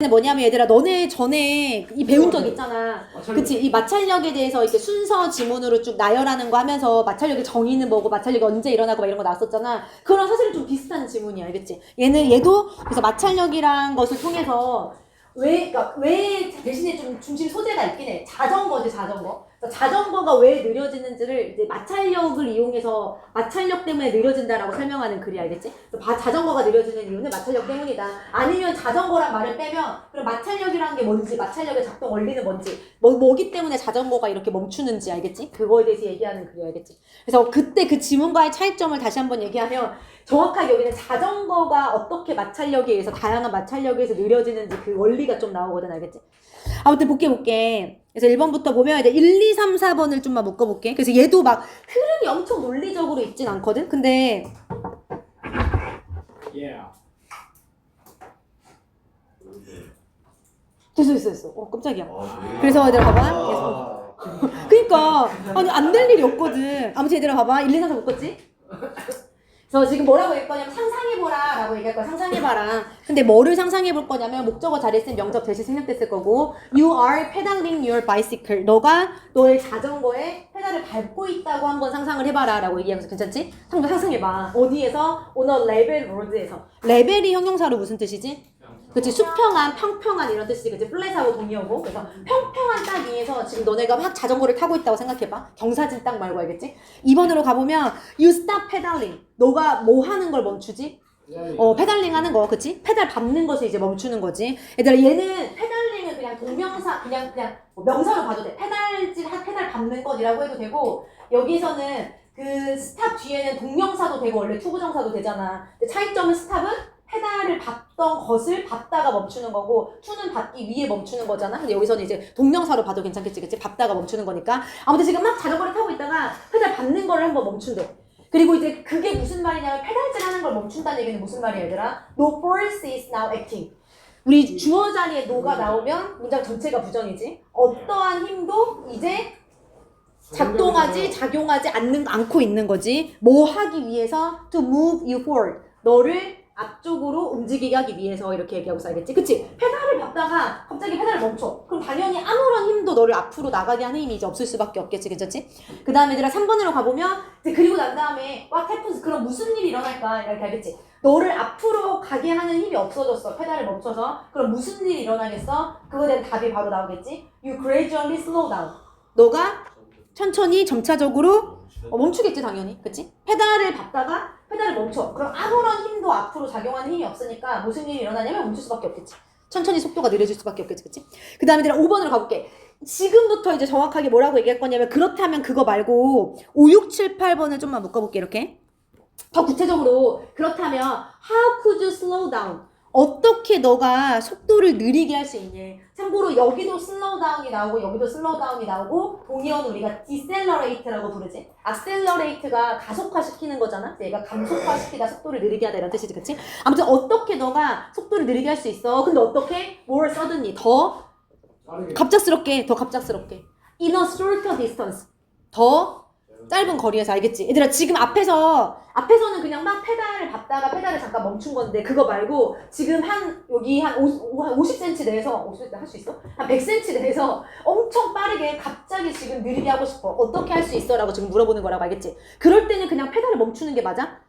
뭐냐면 얘들아 너네 전에 이 배운 적 있잖아. 그치? 이 마찰력에 대해서 이렇게 순서 지문으로 쭉 나열하는 거 하면서 마찰력의 정의는 뭐고 마찰력이 언제 일어나고 막 이런 거 나왔었잖아. 그거랑 사실은 좀 비슷한 지문이야. 알겠지? 얘도 그래서 마찰력이란 것을 통해서 그러니까 왜 대신에 좀 중심 소재가 있긴 해. 자전거지, 자전거. 자전거가 왜 느려지는지를 이제 마찰력을 이용해서 마찰력 때문에 느려진다라고 설명하는 글이 알겠지? 자전거가 느려지는 이유는 마찰력 때문이다. 아니면 자전거란 말을 빼면 그럼 마찰력이라는 게 뭔지, 마찰력의 작동 원리는 뭔지, 뭐기 때문에 자전거가 이렇게 멈추는지 알겠지? 그거에 대해서 얘기하는 글이 알겠지? 그래서 그때 그 지문과의 차이점을 다시 한번 얘기하면 정확하게 여기는 자전거가 어떻게 마찰력에 의해서 다양한 마찰력에 의해서 느려지는지 그 원리가 좀 나오거든. 알겠지? 아무튼 볼게. 그래서 1번부터 보면 이제 1, 2, 3, 4번을 좀만 묶어볼게. 그래서 얘도 막 흐름이 엄청 논리적으로 있진 않거든. 근데 됐어. 깜짝이야. 그래서 얘들아 봐봐. 그니까 아니 안 될 일이 없거든. 아무튼 얘들아 봐봐. 1, 2, 3, 4 묶었지? 그래서 지금 뭐라고 얘기할 거냐면 상상해보라 라고 얘기할 거야. 상상해봐라. 근데 뭐를 상상해볼 거냐면 목적어 자리에 쓴 명적 대시 생략됐을 거고 You are pedaling your bicycle. 너가 너의 자전거에 페달을 밟고 있다고 한번 상상을 해봐라 라고 얘기하면서 괜찮지? 상상해봐. 어디에서? On a level road에서. 레벨이 형용사로 무슨 뜻이지? 그치, 수평한, 평평한 이런 뜻이지. 그치, 플랫하고 동의어고. 그래서 평평한 땅 위에서 지금 너네가 막 자전거를 타고 있다고 생각해봐. 경사진 땅 말고 알겠지? 2번으로 가보면 You stop pedaling. 너가 뭐 하는 걸 멈추지? 페달링 하는 거, 그치? 페달 밟는 것을 이제 멈추는 거지. 얘들아, 얘는 페달링은 그냥 동명사, 그냥 명사로 봐도 돼. 페달 밟는 것이라고 해도 되고, 여기서는 그 스탑 뒤에는 동명사도 되고, 원래 투부정사도 되잖아. 근데 차이점은 스탑은 페달을 밟던 것을 밟다가 멈추는 거고 투는 밟기 위해 멈추는 거잖아. 근데 여기서는 이제 동명사로 봐도 괜찮겠지, 그치? 밟다가 멈추는 거니까. 아무튼 지금 막 자전거를 타고 있다가 페달 밟는 거를 한번 멈춘대. 그리고 이제 그게 무슨 말이냐면 페달질 하는 걸 멈춘다는 얘기는 무슨 말이야 얘들아? No force is now acting. 우리 주어 자리에 no가 나오면 문장 전체가 부정이지. 어떠한 힘도 이제 작용하지 않고 있는 거지. 뭐 하기 위해서? To move you forward. 너를 앞쪽으로 움직이게 하기 위해서 이렇게 얘기하고 있어야겠지. 그치? 페달을 밟다가 갑자기 페달을 멈춰. 그럼 당연히 아무런 힘도 너를 앞으로 나가게 하는 힘이 이제 없을 수밖에 없겠지. 괜찮지? 그 다음에 얘들아 3번으로 가보면 이제 그리고 난 다음에 What happens? 그럼 무슨 일이 일어날까? 이렇게 알겠지? 너를 앞으로 가게 하는 힘이 없어졌어. 페달을 멈춰서. 그럼 무슨 일이 일어나겠어? 그거에 대한 답이 바로 나오겠지? You gradually slow down. 너가 천천히 점차적으로 멈추겠지 당연히. 그치? 페달을 밟다가 페달을 멈춰. 그럼 아무런 힘도 앞으로 작용하는 힘이 없으니까 무슨 일이 일어나냐면 멈출 수밖에 없겠지. 천천히 속도가 느려질 수밖에 없겠지. 그치? 그 다음에 내가 5번으로 가볼게. 지금부터 이제 정확하게 뭐라고 얘기할 거냐면 그렇다면 그거 말고 5, 6, 7, 8번을 좀만 묶어볼게. 이렇게 더 구체적으로 그렇다면 How could you slow down? 어떻게 너가 속도를 느리게 할 수 있니? 참고로 여기도 슬로우 다운이 나오고 여기도 슬로우 다운이 나오고 동의어는 우리가 decellerate라고 부르지. accelerate가 가속화시키는 거잖아. 얘가 감속화시키다 속도를 느리게 하다 이런 뜻이지. 그치? 아무튼 어떻게 너가 속도를 느리게 할 수 있어? 근데 어떻게? more suddenly 더 갑작스럽게 in a shorter distance 더 짧은 거리에서. 알겠지? 얘들아 지금 앞에서는 그냥 막 페달을 밟다가 페달을 잠깐 멈춘 건데 그거 말고 지금 여기 한 50cm 내에서 50cm 할 수 있어? 한 100cm 내에서 엄청 빠르게 갑자기 지금 느리게 하고 싶어. 어떻게 할 수 있어? 라고 지금 물어보는 거라고. 알겠지? 그럴 때는 그냥 페달을 멈추는 게 맞아?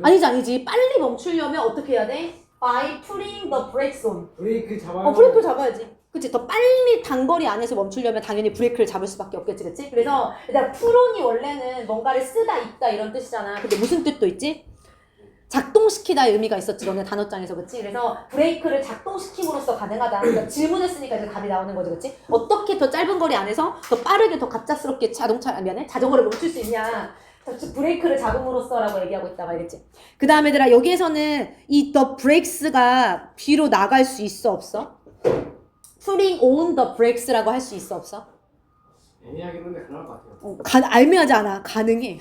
아니지. 빨리 멈추려면 어떻게 해야 돼? By putting the brakes on. 브레이크 잡아야 브레이크를 잡아야지. 그치? 더 빨리 단거리 안에서 멈추려면 당연히 브레이크를 잡을 수밖에 없겠지. 그치? 그래서 일단 풀온이 원래는 뭔가를 쓰다, 있다 이런 뜻이잖아. 근데 무슨 뜻도 있지? 작동시키다의 의미가 있었지. 너네 단어장에서. 그치? 그래서 브레이크를 작동시킴으로써 가능하다. 그러니까 질문했으니까 이제 답이 나오는 거지. 그치? 어떻게 더 짧은 거리 안에서 더 빠르게 더 갑작스럽게 자전거를 멈출 수 있냐. 브레이크를 잡음으로써 라고 얘기하고 있다가 알겠지? 그 다음에 얘들아 여기에서는 이 the brakes가 뒤로 나갈 수 있어 없어? putting on the brakes라고 할 수 있어 없어? 애매하긴 한데 가능할 것 같아요. 애매하지 않아. 가능해.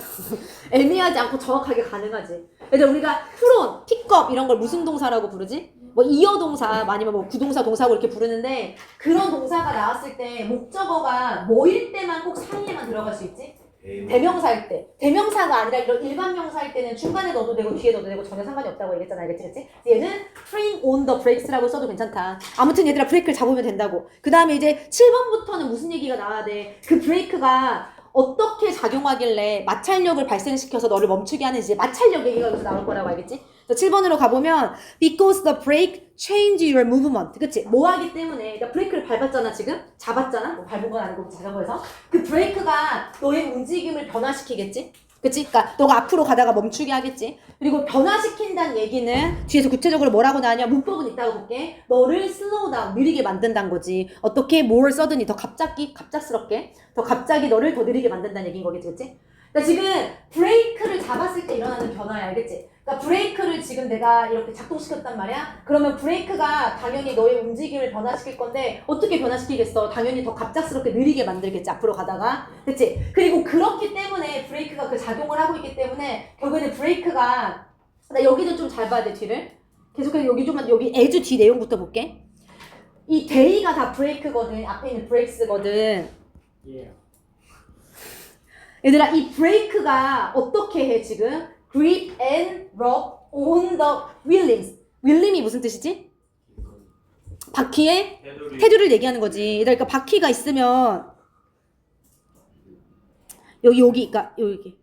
애매하지 않고 정확하게 가능하지. 그래서 우리가 put on, pick up 이런 걸 무슨 동사라고 부르지? 뭐 이어 동사 아니면 뭐 구동사, 동사고 이렇게 부르는데 그런 동사가 나왔을 때 목적어가 뭐일 때만 꼭 사이에만 들어갈 수 있지? 대명사일 때. 대명사가 아니라 이런 일반 명사일 때는 중간에 넣어도 되고 뒤에 넣어도 되고 전혀 상관이 없다고 얘기했잖아. 알겠지? 그치? 얘는 print on the brakes라고 써도 괜찮다. 아무튼 얘들아 브레이크를 잡으면 된다고. 그 다음에 이제 7번부터는 무슨 얘기가 나와야 돼? 그 브레이크가 어떻게 작용하길래 마찰력을 발생시켜서 너를 멈추게 하는지 이제 마찰력 얘기가 여기서 나올 거라고 알겠지? 7번으로 가보면 because the brake change your movement. 그치? 뭐 하기 때문에 그러니까 브레이크를 밟았잖아 지금? 잡았잖아? 뭐 밟은 건 아니고 자전거에서 그 브레이크가 너의 움직임을 변화시키겠지? 그치? 그러니까 너가 앞으로 가다가 멈추게 하겠지? 그리고 변화시킨다는 얘기는 뒤에서 구체적으로 뭐라고 나왔냐? 문법은 이따가 볼게. 너를 slow down, 느리게 만든다는 거지. 어떻게 more suddenly, 더 갑작스럽게, 더 갑자기 너를 더 느리게 만든다는 얘기인 거겠지, 그치? 그러니까 지금 브레이크를 잡았을 때 일어나는 변화야, 알겠지? 그러니까 브레이크를 지금 내가 이렇게 작동시켰단 말이야? 그러면 브레이크가 당연히 너의 움직임을 변화시킬 건데 어떻게 변화시키겠어? 당연히 더 갑작스럽게 느리게 만들겠지, 앞으로 가다가. 그치? 그리고 그렇기 때문에 브레이크가 그 작용을 하고 있기 때문에 결국에는 브레이크가 나 여기도 좀 잘 봐야 돼, 뒤를. 계속해서 여기 좀만, 여기 as 뒤 내용부터 볼게. 이 day가 다 브레이크거든. 앞에 있는 brakes거든. 예. 얘들아, 이 브레이크가 어떻게 해, 지금? grip and rub on the wheelings. wheeling이 무슨 뜻이지? 바퀴의 테두리를 얘기하는 거지. 얘들아, 그러니까 바퀴가 있으면 여기가 여기.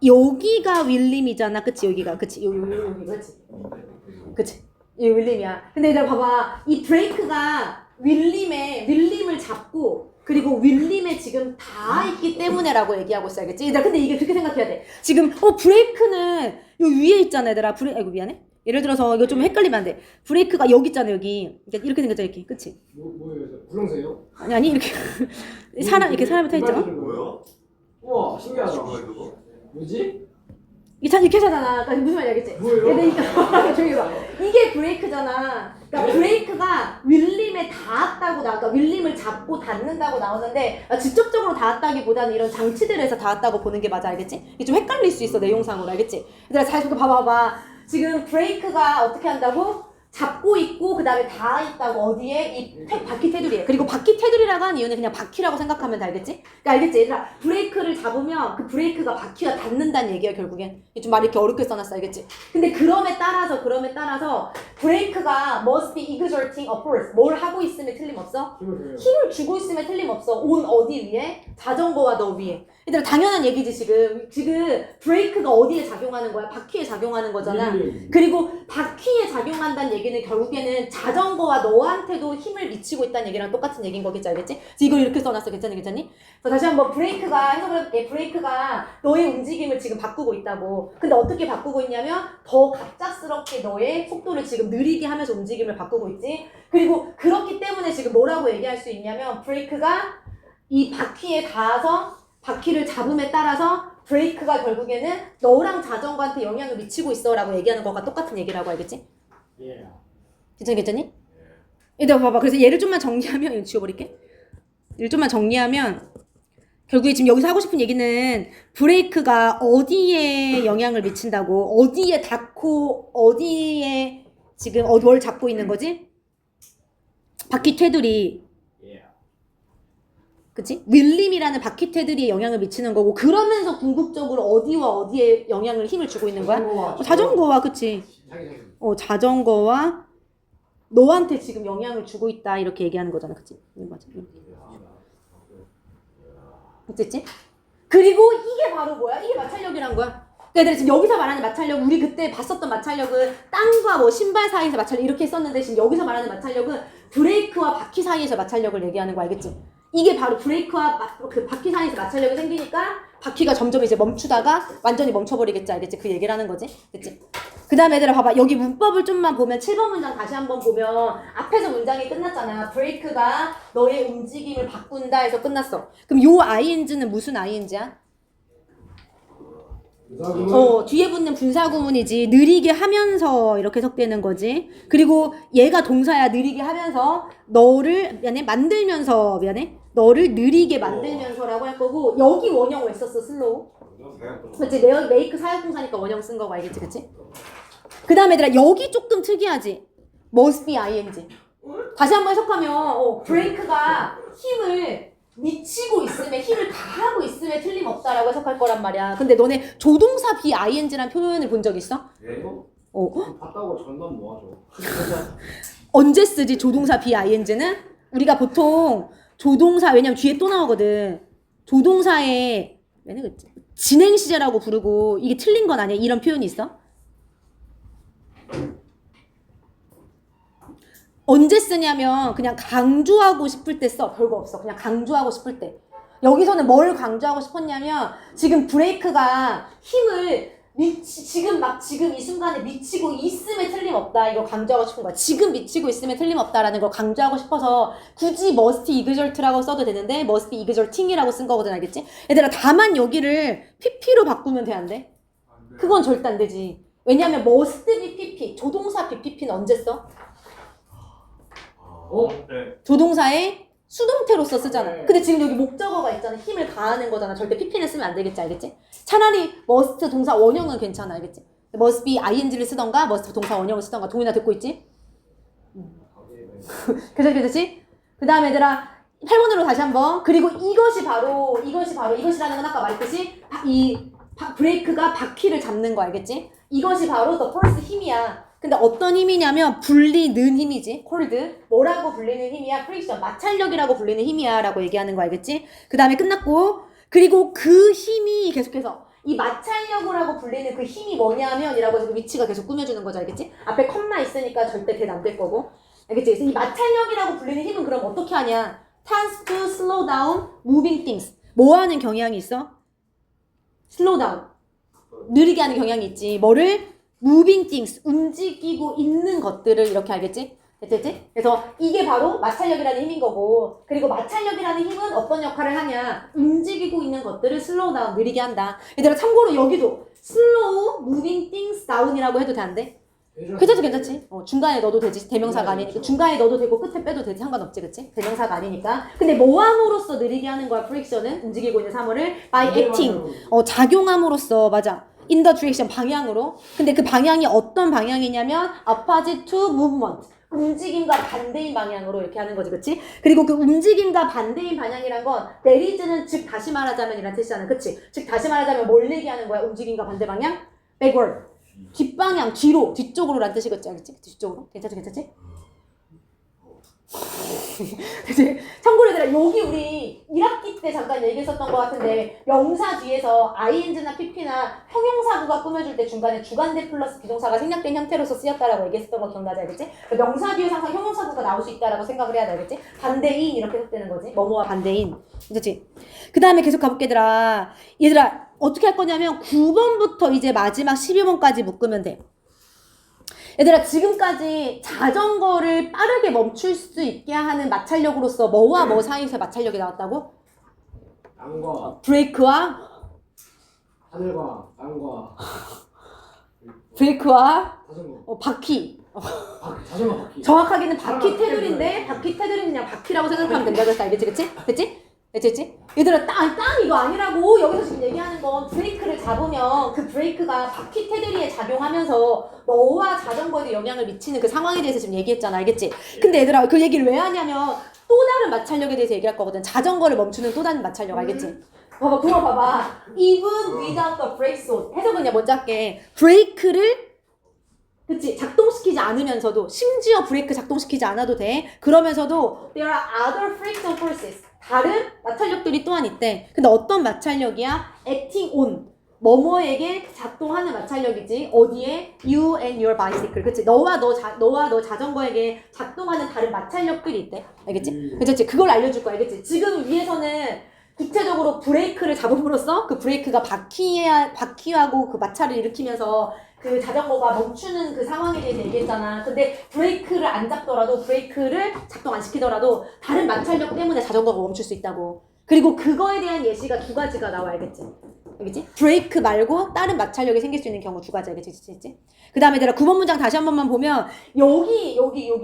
여기가 윌림이잖아, 그치? 여기가, 그치? 여기, 그치? 그치? 이 윌림이야. 근데 얘들아, 봐봐. 이 브레이크가 윌림을 잡고, 그리고 윌림에 지금 닿아 있기 때문에라고 얘기하고 있어, 알겠지? 얘들아, 근데 이게 그렇게 생각해야 돼. 지금, 브레이크는 요 위에 있잖아, 얘들아. 아이고, 미안해. 예를 들어서, 이거 좀 헷갈리면 안 돼. 브레이크가 여기 있잖아, 여기. 그러니까 이렇게 생겼잖아, 이렇게. 그치? 뭐예요? 불렁세요? 아니, 이렇게. 이렇게 사람이 타 있죠? 뭐요? 우와, 신기하다. 그거? 뭐지? 이렇게 하잖아. 그러니까 무슨 말인지 알겠지? 뭐예요? 근데 조용히 봐. 이게 브레이크잖아. 그러니까 브레이크가 윌림에 닿았다고 그러니까 윌림을 잡고 닿는다고 나오는데 직접적으로 닿았다기보다는 이런 장치들에서 닿았다고 보는 게 맞아, 알겠지? 이게 좀 헷갈릴 수 있어, 내용상으로, 알겠지? 얘들아, 잘 봐봐. 지금 브레이크가 어떻게 한다고? 잡고 있고 그 다음에 닿아 있다고. 어디에? 이 바퀴 테두리에. 그리고 바퀴 테두리라고 하는 이유는 그냥 바퀴라고 생각하면 돼, 알겠지? 그러니까 알겠지? 얘들아, 브레이크를 잡으면 그 브레이크가 바퀴와 닿는다는 얘기야, 결국엔. 좀 말이 이렇게 어렵게 써놨어, 알겠지? 근데 그럼에 따라서 브레이크가 must be exerting a force. 뭘 하고 있으면 틀림없어? 힘을 주고 있으면 틀림없어. on 어디 위에? 자전거와 너 위에. 얘들아, 당연한 얘기지. 지금 브레이크가 어디에 작용하는 거야? 바퀴에 작용하는 거잖아. 그리고 바퀴에 작용한다는 얘기는 결국에는 자전거와 너한테도 힘을 미치고 있다는 얘기랑 똑같은 얘기인 거겠지, 알겠지? 그래서 이걸 이렇게 써놨어. 괜찮니? 그래서 다시 한번 브레이크가 해석을 해볼게. 브레이크가 너의 움직임을 지금 바꾸고 있다고. 근데 어떻게 바꾸고 있냐면 더 갑작스럽게 너의 속도를 지금 느리게 하면서 움직임을 바꾸고 있지. 그리고 그렇기 때문에 지금 뭐라고 얘기할 수 있냐면 브레이크가 이 바퀴에 닿아서 바퀴를 잡음에 따라서 브레이크가 결국에는 너랑 자전거한테 영향을 미치고 있어 라고 얘기하는 거가 똑같은 얘기라고, 알겠지? 예. 괜찮니? 얘들아, 봐봐. 그래서 얘를 좀만 정리하면, 이거 지워버릴게. 얘를 좀만 정리하면 결국에 지금 여기서 하고 싶은 얘기는 브레이크가 어디에 영향을 미친다고, 어디에 닿고 어디에 지금 뭘 잡고 있는 거지? 바퀴 테두리. 그치? 윌림이라는 바퀴 테두리에 영향을 미치는 거고, 그러면서 궁극적으로 어디와 어디에 힘을 주고 있는 거야? 자전거와, 그치? 자전거와 너한테 지금 영향을 주고 있다, 이렇게 얘기하는 거잖아, 그치? 맞아. 어쨌지? 그리고 이게 바로 뭐야? 이게 마찰력이란 거야. 그러니까 지금 여기서 말하는 마찰력, 우리 그때 봤었던 마찰력은 땅과 뭐 신발 사이에서 마찰력 이렇게 썼는데, 지금 여기서 말하는 마찰력은 브레이크와 바퀴 사이에서 마찰력을 얘기하는 거, 알겠지? 이게 바로 브레이크와 그 바퀴 사이에서 마찰력이 생기니까 바퀴가 점점 이제 멈추다가 완전히 멈춰버리겠지, 알겠지? 그 얘기를 하는 거지, 그치? 그 다음에 얘들아, 봐봐. 여기 문법을 좀만 보면 7번 문장 다시 한번 보면 앞에서 문장이 끝났잖아. 브레이크가 너의 움직임을 바꾼다 해서 끝났어. 그럼 요 ing는 무슨 ing야? 뒤에 붙는 분사구문이지. 느리게 하면서 이렇게 해석되는 거지. 그리고 얘가 동사야. 느리게 하면서 너를 너를 느리게 만들면서라고 할 거고, 여기 원형 왜 썼어? 슬로우. 그치? 메이크 사역동사니까 원형 쓴 거고, 알겠지? 그치? 그 다음에 얘들아, 여기 조금 특이하지? must be ing. 다시 한번 해석하면 브레이크가 힘을 미치고 있음에 힘을 가하고 있음에 틀림없다라고 해석할 거란 말이야. 근데 너네 조동사 BING라는 표현을 본 적 있어? 네. 봤다고 전만 모아줘. 언제 쓰지 조동사 BING는? 우리가 보통 조동사 왜냐면 뒤에 또 나오거든. 조동사의 진행 시제라고 부르고 이게 틀린 건 아니야. 이런 표현이 있어? 언제 쓰냐면 그냥 강조하고 싶을 때 써. 별거 없어. 그냥 강조하고 싶을 때. 여기서는 뭘 강조하고 싶었냐면 지금 브레이크가 힘을 지금 이 순간에 미치고 있음에 틀림없다. 이걸 강조하고 싶은 거야. 지금 미치고 있음에 틀림없다라는 걸 강조하고 싶어서 굳이 must exert라고 써도 되는데 must be exerting이라고 쓴 거거든. 알겠지? 얘들아 다만 여기를 pp로 바꾸면 돼 안 돼? 그건 절대 안 되지. 왜냐면 must be pp 조동사 BPP는 언제 써? 네. 조동사의 수동태로서 쓰잖아. 근데 지금 여기 목적어가 있잖아. 힘을 가하는 거잖아. 절대 pp는 쓰면 안 되겠지. 알겠지? 차라리 must 동사 원형은 괜찮아. 알겠지? must be ing를 쓰던가 must 동사 원형을 쓰던가. 동이나 듣고 있지? 그렇지? 그 다음에 얘들아 8번으로 다시 한번. 그리고 이것이라는 건 아까 말했듯이 브레이크가 바퀴를 잡는 거 알겠지? 이것이 바로 the force 힘이야. 근데 어떤 힘이냐면 불리는 힘이지. 콜드. 뭐라고 불리는 힘이야? 프릭션. 마찰력이라고 불리는 힘이야. 라고 얘기하는 거 알겠지? 그 다음에 끝났고 그리고 그 힘이 계속해서 이 마찰력이라고 불리는 그 힘이 뭐냐면 이라고 해서 그 위치가 계속 꾸며주는 거죠. 알겠지? 앞에 컴마 있으니까 절대 대는 안 될 거고. 알겠지? 그래서 이 마찰력이라고 불리는 힘은 그럼 어떻게 하냐? tends to slow down moving things. 뭐 하는 경향이 있어? slow down. 느리게 하는 경향이 있지. 뭐를? moving things, 움직이고 있는 것들을 이렇게 알겠지? 됐지? 그래서 이게 바로 마찰력이라는 힘인 거고 그리고 마찰력이라는 힘은 어떤 역할을 하냐 움직이고 있는 것들을 slow down, 느리게 한다. 얘들아 참고로 여기도 slow moving things down이라고 해도 돼 안 돼? 괜찮지? 중간에 넣어도 되지. 대명사가 아니니까. 중간에 넣어도 되고 끝에 빼도 되지. 상관없지, 그치? 대명사가 아니니까. 근데 뭐함으로써 느리게 하는 거야, 프릭션은? 움직이고 있는 사물을 by acting. 작용함으로써, 맞아. in the direction, 방향으로. 근데 그 방향이 어떤 방향이냐면 opposite to movement. 움직임과 반대인 방향으로 이렇게 하는 거지, 그치? 그리고 그 움직임과 반대인 방향이란 건 there is는 즉 다시 말하자면 이란 뜻이잖아, 그치? 즉 다시 말하자면 뭘 얘기하는 거야, 움직임과 반대 방향? backward. 뒷방향, 뒤로, 뒤쪽으로 란 뜻이겠지, 알겠지? 뒤쪽으로. 괜찮지? 그치? 참고로 얘들아, 여기 우리 1학기 때 잠깐 얘기했었던 것 같은데 명사 뒤에서 ing나 pp나 형용사구가 꾸며줄 때 중간에 주관대 플러스 비동사가 생략된 형태로서 쓰였다라고 얘기했었던 거 기억나지, 알겠지? 그러니까 명사 뒤에서 항상 형용사구가 나올 수 있다라고 생각을 해야 돼, 알겠지? 반대인 이렇게 해석되는 거지. 뭐뭐와 반대인. 그치? 그 다음에 계속 가볼게, 얘들아 어떻게 할 거냐면 9번부터 이제 마지막 12번까지 묶으면 돼. 얘들아 지금까지 자전거를 빠르게 멈출 수 있게 하는 마찰력으로서 뭐와 뭐 사이에서 마찰력이 나왔다고? 땅과 브레이크와 하늘과 땅과 브레이크와 자전거. 바퀴. 자전거 바퀴. 정확하게는 바퀴 테두리인데 바퀴 테두리는 그냥 바퀴라고 생각하면 된다. 그래서 알겠지? 그치? 얘들아 땅 이거 아니라고. 여기서 지금 얘기하는 건 브레이크를 잡으면 그 브레이크가 바퀴 테두리에 작용하면서 너와 자전거에 영향을 미치는 그 상황에 대해서 지금 얘기했잖아. 알겠지? 근데 얘들아 그 얘기를 왜 하냐면 또 다른 마찰력에 대해서 얘기할 거거든. 자전거를 멈추는 또 다른 마찰력. 알겠지? 봐봐 그거 봐봐. Even without the brake zone. 해석은 먼저 할게. 브레이크를 그치? 작동시키지 않으면서도 심지어 브레이크 작동시키지 않아도 돼. 그러면서도 there are other friction forces. 다른 마찰력들이 또한 있대. 근데 어떤 마찰력이야? acting on. 뭐뭐에게 작동하는 마찰력이지. 어디에? You and your bicycle. 그치? 너와 너 자전거에게 작동하는 다른 마찰력들이 있대. 알겠지? 그치? 그걸 알려줄 거야. 알겠지? 지금 위에서는 구체적으로 브레이크를 잡음으로써 그 브레이크가 바퀴하고 그 마찰을 일으키면서 그 자전거가 멈추는 그 상황에 대해서 얘기했잖아. 근데 브레이크를 안 잡더라도 브레이크를 작동 안 시키더라도 다른 마찰력 때문에 자전거가 멈출 수 있다고. 그리고 그거에 대한 예시가 두 가지가 나와. 알겠지? 브레이크 말고 다른 마찰력이 생길 수 있는 경우 두 가지. 알겠지? 그 다음에 내가 9번 문장 다시 한 번만 보면 여기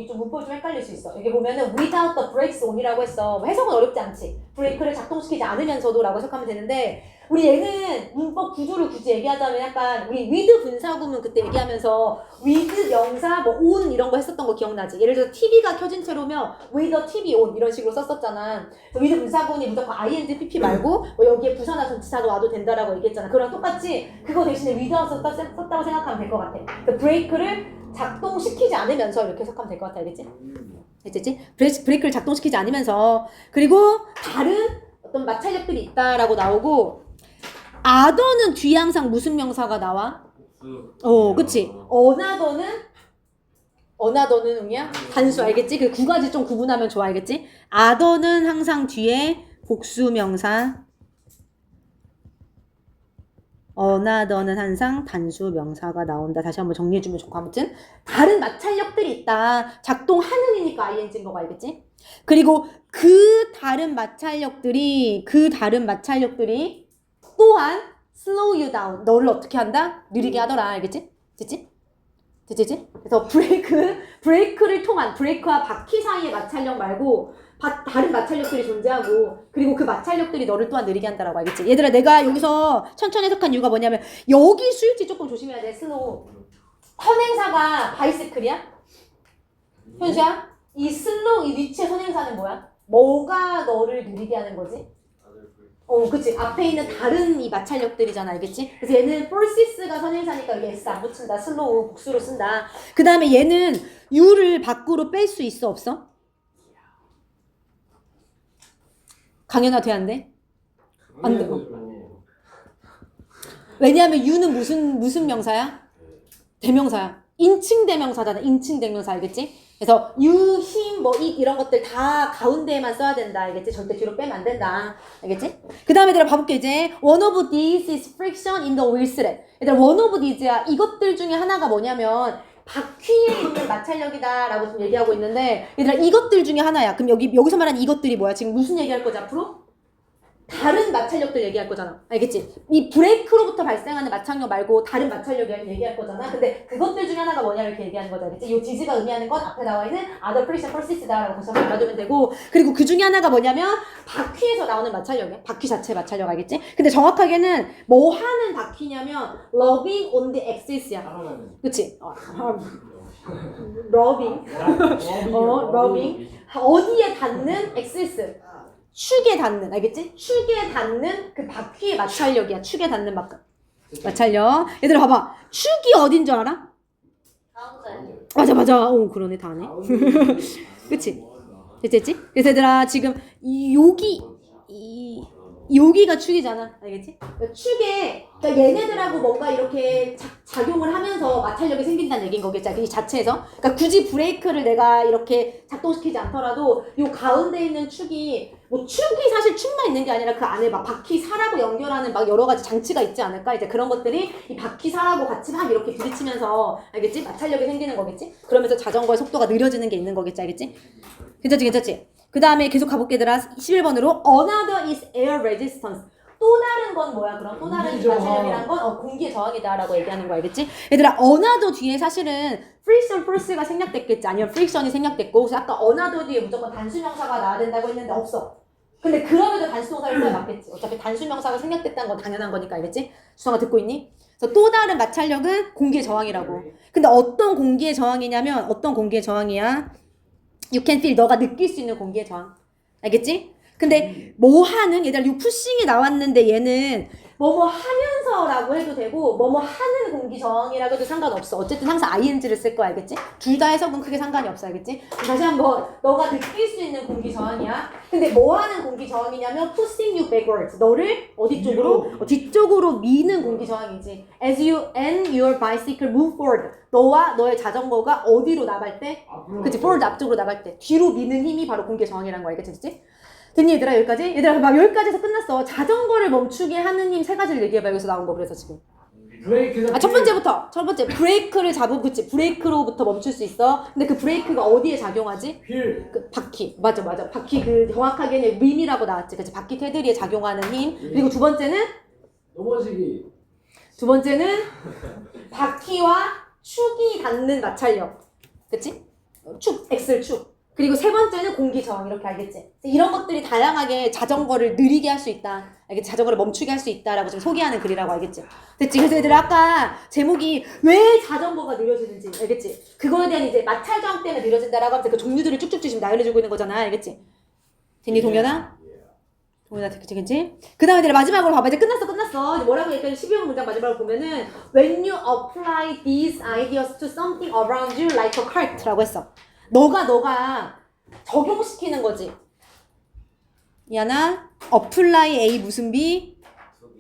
좀 문법이 좀 헷갈릴 수 있어. 여기 보면은 without the brakes on이라고 했어. 해석은 어렵지 않지. 브레이크를 작동시키지 않으면서도 라고 해석하면 되는데 우리 얘는 문법 구조를 굳이 얘기하자면 약간 우리 with 분사구문 그때 얘기하면서 with 명사 뭐 on 이런 거 했었던 거 기억나지? 예를 들어서 TV가 켜진 채로면 with a TV on 이런 식으로 썼었잖아. with 분사구문이 무조건 ing, pp 말고 뭐 여기에 부사나 전치사가 와도 된다라고 얘기했잖아. 그랑 똑같이 그거 대신에 with라고 썼다고 생각하면 될 것 같아. 그 브레이크를 작동시키지 않으면서 이렇게 해석하면 될 것 같아. 알겠지? 알겠지? 브레이크를 작동시키지 않으면서 그리고 다른 어떤 마찰력들이 있다라고 나오고 other는 뒤에 항상 무슨 명사가 나와? 그치? another는 응이야? 단수 알겠지? 그 두 가지 좀 구분하면 좋아 알겠지? other는 항상 뒤에 복수 명사 another는 항상 단수 명사가 나온다. 다시 한번 정리해주면 좋고 아무튼 다른 마찰력들이 있다. 작동하는이니까 ing인 거고 알겠지? 그리고 그 다른 마찰력들이 또한 slow you down. 너를 어떻게 한다? 느리게 하더라. 알겠지? 됐지? 그래서 브레이크를 통한 브레이크와 바퀴 사이의 마찰력 말고 다른 마찰력들이 존재하고 그리고 그 마찰력들이 너를 또한 느리게 한다라고 알겠지? 얘들아 내가 여기서 천천히 해석한 이유가 뭐냐면 여기 수일치 조금 조심해야 돼. 슬로우 선행사가 바이시클이야? 현수야? 이 위치의 선행사는 뭐야? 뭐가 너를 느리게 하는 거지? 그치. 앞에 있는 다른 이 마찰력들이잖아. 알겠지? 그래서 얘는 forces가 선행사니까 여기 S 안 붙인다. 슬로우 복수로 쓴다. 그 다음에 얘는 U를 밖으로 뺄 수 있어? 없어? 강연아 돼? 안 돼? 안 돼. 왜냐하면 U는 무슨 명사야? 대명사야. 인칭 대명사잖아. 인칭 대명사 알겠지? 그래서 you, him, 뭐 it 이런 것들 다 가운데에만 써야 된다. 알겠지? 절대 뒤로 빼면 안 된다. 알겠지? 그 다음에 얘들아 봐볼게 이제. One of these is friction in the wheels래. 얘들아 one of these야. 이것들 중에 하나가 뭐냐면 바퀴에 있는 마찰력이다 라고 지금 얘기하고 있는데 얘들아 이것들 중에 하나야. 그럼 여기서 말하는 이것들이 뭐야? 지금 무슨 얘기할 거지 앞으로? 다른 마찰력들 얘기할 거잖아. 알겠지? 이 브레이크로부터 발생하는 마찰력 말고 다른 마찰력 얘기할 거잖아. 근데 그것들 중에 하나가 뭐냐 이렇게 얘기하는 거죠. 알겠지? 이 디즈가 의미하는 건 앞에 나와 있는 other friction process다라고 거기서 알아두면 되고 그리고 그 중에 하나가 뭐냐면 바퀴에서 나오는 마찰력이야. 바퀴 자체 마찰력 알겠지? 근데 정확하게는 뭐 하는 바퀴냐면 rubbing on the axis야. 그치? rubbing 어디에 닿는 axis 축에 닿는, 알겠지? 축에 닿는 그 바퀴의 마찰력이야. 축에 닿는 마찰력. 얘들아 봐봐. 축이 어딘 줄 알아? 가운데. 맞아. 그러네 다 아네. 그치? 됐지? 그래서 얘들아 지금 여기가 축이잖아. 알겠지? 축에 그러니까 얘네들하고 뭔가 이렇게 작용을 하면서 마찰력이 생긴다는 얘기인 거겠지. 이 자체에서. 그러니까 굳이 브레이크를 내가 이렇게 작동시키지 않더라도 이 가운데 있는 축이 축이 사실 축만 있는 게 아니라 그 안에 막 바퀴살하고 연결하는 막 여러 가지 장치가 있지 않을까? 이제 그런 것들이 이 바퀴살하고 같이 막 이렇게 부딪히면서 알겠지? 마찰력이 생기는 거겠지? 그러면서 자전거의 속도가 느려지는 게 있는 거겠지. 알겠지? 괜찮지? 그 다음에 계속 가볼게 얘들아. 11번으로 Another is air resistance. 또 다른 건 뭐야? 그럼 또 다른 마찰력이란 건 공기의 저항이다라고 얘기하는 거 알겠지? 얘들아 another 뒤에 사실은 friction force가 생략됐겠지. 아니면 friction이 생략됐고 그래서 아까 another 뒤에 무조건 단수명사가 나와야 된다고 했는데 없어. 근데 그럼에도 단수동사를 써야 맞겠지. 어차피 단수명사가 생략됐다는 건 당연한 거니까 알겠지? 수성아 듣고 있니? 그래서 또 다른 마찰력은 공기의 저항이라고. 근데 어떤 공기의 저항이냐면 어떤 공기의 저항이야? You can feel 너가 느낄 수 있는 공기의 저항. 알겠지? 근데 뭐 하는 얘들아 이 푸싱이 나왔는데 얘는 뭐뭐 하면서라고 해도 되고 뭐뭐 하는 공기 저항이라고 해도 상관없어. 어쨌든 항상 ing를 쓸 거야. 알겠지? 둘 다 해석은 크게 상관이 없어. 알겠지? 다시 한번 너가 느낄 수 있는 공기 저항이야. 근데 뭐 하는 공기 저항이냐면 pushing you backwards. 너를 어디 쪽으로? 뒤쪽으로 미는 공기 저항이지. As you and your bicycle move forward. 너와 너의 자전거가 어디로 나갈 때? 그치? forward 앞쪽으로 나갈 때. 뒤로 미는 힘이 바로 공기 저항이라는 거 알겠지? 됐니 얘들아 여기까지? 얘들아 막 여기까지에서 끝났어. 자전거를 멈추게 하는 힘 세 가지를 얘기해봐. 여기서 나온 거 그래서 지금. 첫 번째 브레이크를 잡으면 그치 브레이크로부터 멈출 수 있어. 근데 그 브레이크가 어디에 작용하지? 그 바퀴. 맞아. 바퀴 그 정확하게는 림이라고 나왔지. 그치 바퀴 테두리에 작용하는 힘. 그리고 두 번째는 넘어지기. 두 번째는 바퀴와 축이 닿는 마찰력. 그치? 축, 엑셀 축. 그리고 세 번째는 공기 저항 이렇게 알겠지? 이런 것들이 다양하게 자전거를 느리게 할 수 있다. 알겠지? 자전거를 멈추게 할 수 있다라고 지금 소개하는 글이라고 알겠지? 됐지? 그래서 얘들아 아까 제목이 왜 자전거가 느려지는지 알겠지? 그거에 대한 이제 마찰 저항 때문에 느려진다라고 하면서 그 종류들을 쭉쭉 지금 나열해주고 있는 거잖아. 알겠지? 됐니 동현아? 동현아 그치? 그 다음에 내가 마지막으로 봐봐. 이제 끝났어. 이제 뭐라고 얘기했더니 12번 문장 마지막으로 보면은 When you apply these ideas to something around you like a cart 라고 했어. 너가 적용시키는 거지. 야나 apply A 무슨 B?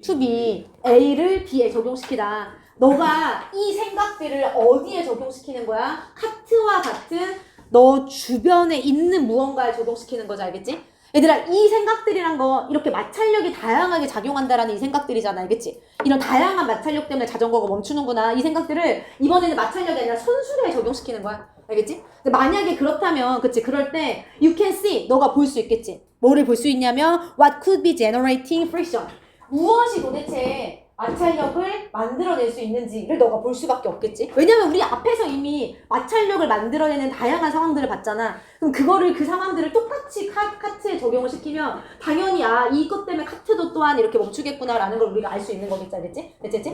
to B. A를 B에 적용시키다. 너가 이 생각들을 어디에 적용시키는 거야? 카트와 같은 너 주변에 있는 무언가에 적용시키는 거지. 알겠지? 얘들아 이 생각들이란 거 이렇게 마찰력이 다양하게 작용한다라는 이 생각들이잖아. 알겠지? 이런 다양한 마찰력 때문에 자전거가 멈추는구나. 이 생각들을 이번에는 마찰력이 아니라 손수레에 적용시키는 거야. 알겠지? 근데 만약에 그렇다면 그치 그럴 때 you can see 너가 볼 수 있겠지. 뭐를 볼 수 있냐면 what could be generating friction. 무엇이 도대체 마찰력을 만들어낼 수 있는지를 너가 볼 수밖에 없겠지. 왜냐면 우리 앞에서 이미 마찰력을 만들어내는 다양한 상황들을 봤잖아. 그럼 그거를 그 상황들을 똑같이 카트에 적용을 시키면 당연히 이것 때문에 카트도 또한 이렇게 멈추겠구나라는 걸 우리가 알 수 있는 거겠지. 알겠지? 됐지?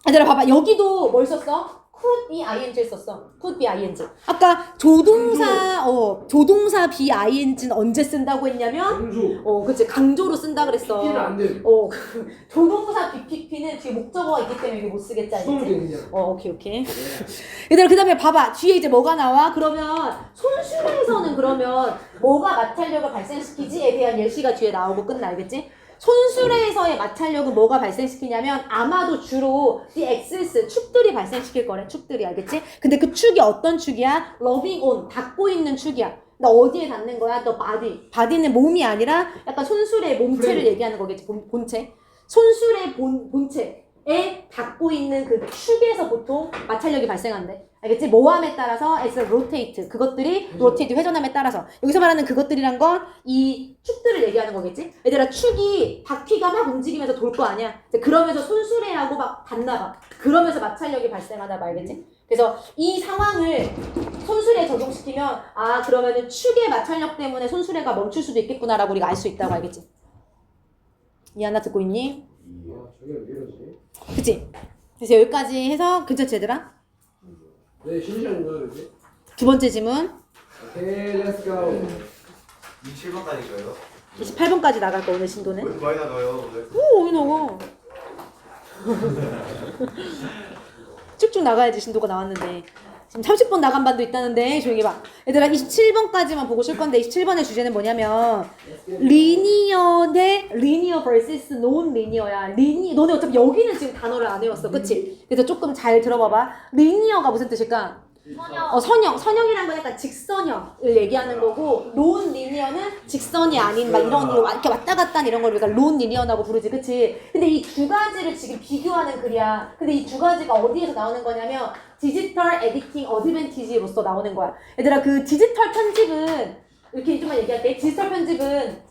얘들아 봐봐. 여기도 뭘 썼어? could be ing를 썼어. could be ing. 아까 조동사 be ing는 언제 쓴다고 했냐면 강조. 그치 강조로 쓴다 그랬어. PP는 안 돼. 조동사 BPP는 뒤에 목적어가 있기 때문에 이게 못 쓰겠지. 알겠지? 그냥. 오케이. 얘들아 그 다음에 봐봐. 뒤에 이제 뭐가 나와? 그러면 손수레에서는 그러면 뭐가 마찰력을 발생시키지에 대한 예시가 뒤에 나오고 끝나. 알겠지? 손수레에서의 마찰력은 뭐가 발생시키냐면 아마도 주로 이 엑세스 축들이 발생시킬 거래. 축들이 알겠지? 근데 그 축이 어떤 축이야? 러빙 온 닿고 있는 축이야. 나 어디에 닿는 거야? 너 바디. 바디는 몸이 아니라 약간 손수레의 몸체를 얘기하는 거겠지. 본체. 손수레의 본체에 닿고 있는 그 축에서 보통 마찰력이 발생한대. 알겠지? 모함에 따라서 as a rotate. 그것들이 rotate 회전함에 따라서. 여기서 말하는 그것들이란 건 이 축들을 얘기하는 거겠지? 얘들아 축이 바퀴가 막 움직이면서 돌 거 아니야? 그러면서 손수레하고 막 닿나 봐. 그러면서 마찰력이 발생하나 봐. 알겠지? 그래서 이 상황을 손수레에 적용시키면 그러면은 축의 마찰력 때문에 손수레가 멈출 수도 있겠구나라고 우리가 알 수 있다고. 알겠지? 이하나 듣고 있니? 저게 왜 이러지? 그치? 그래서 여기까지 해서 괜찮지 얘들아? 네, 신시간 뭐야 이제? 두 번째 질문. 오케이, 렛츠 고. 27번까지 거예요? 28번까지 나갈 거 오늘 신도는? 왜 이렇게 많이 나가요 오늘? 오, 여기 나가. 쭉쭉 나가야지 신도가 나왔는데. 지금 30번 나간 반도 있다는데 조용히 봐. 얘들아 27번까지만 보고 쉴 건데 27번의 주제는 뭐냐면 리니어 대 리니어 vs 논 리니어야. 너네 어차피 여기는 지금 단어를 안 외웠어. 그치? 그래서 조금 잘 들어봐봐. 리니어가 무슨 뜻일까? 선형이란 건 약간 직선형을 얘기하는 거고 논 리니어는 직선이 아닌 막 이런 이렇게 왔다 갔다 하는 이런 걸 우리가 논 리니어라고 부르지. 그치? 근데 이 두 가지를 지금 비교하는 글이야. 근데 이 두 가지가 어디에서 나오는 거냐면 디지털 에디팅 어드밴티지로서 나오는 거야. 얘들아 그 디지털 편집은 이렇게 좀만 얘기할게. 디지털 편집은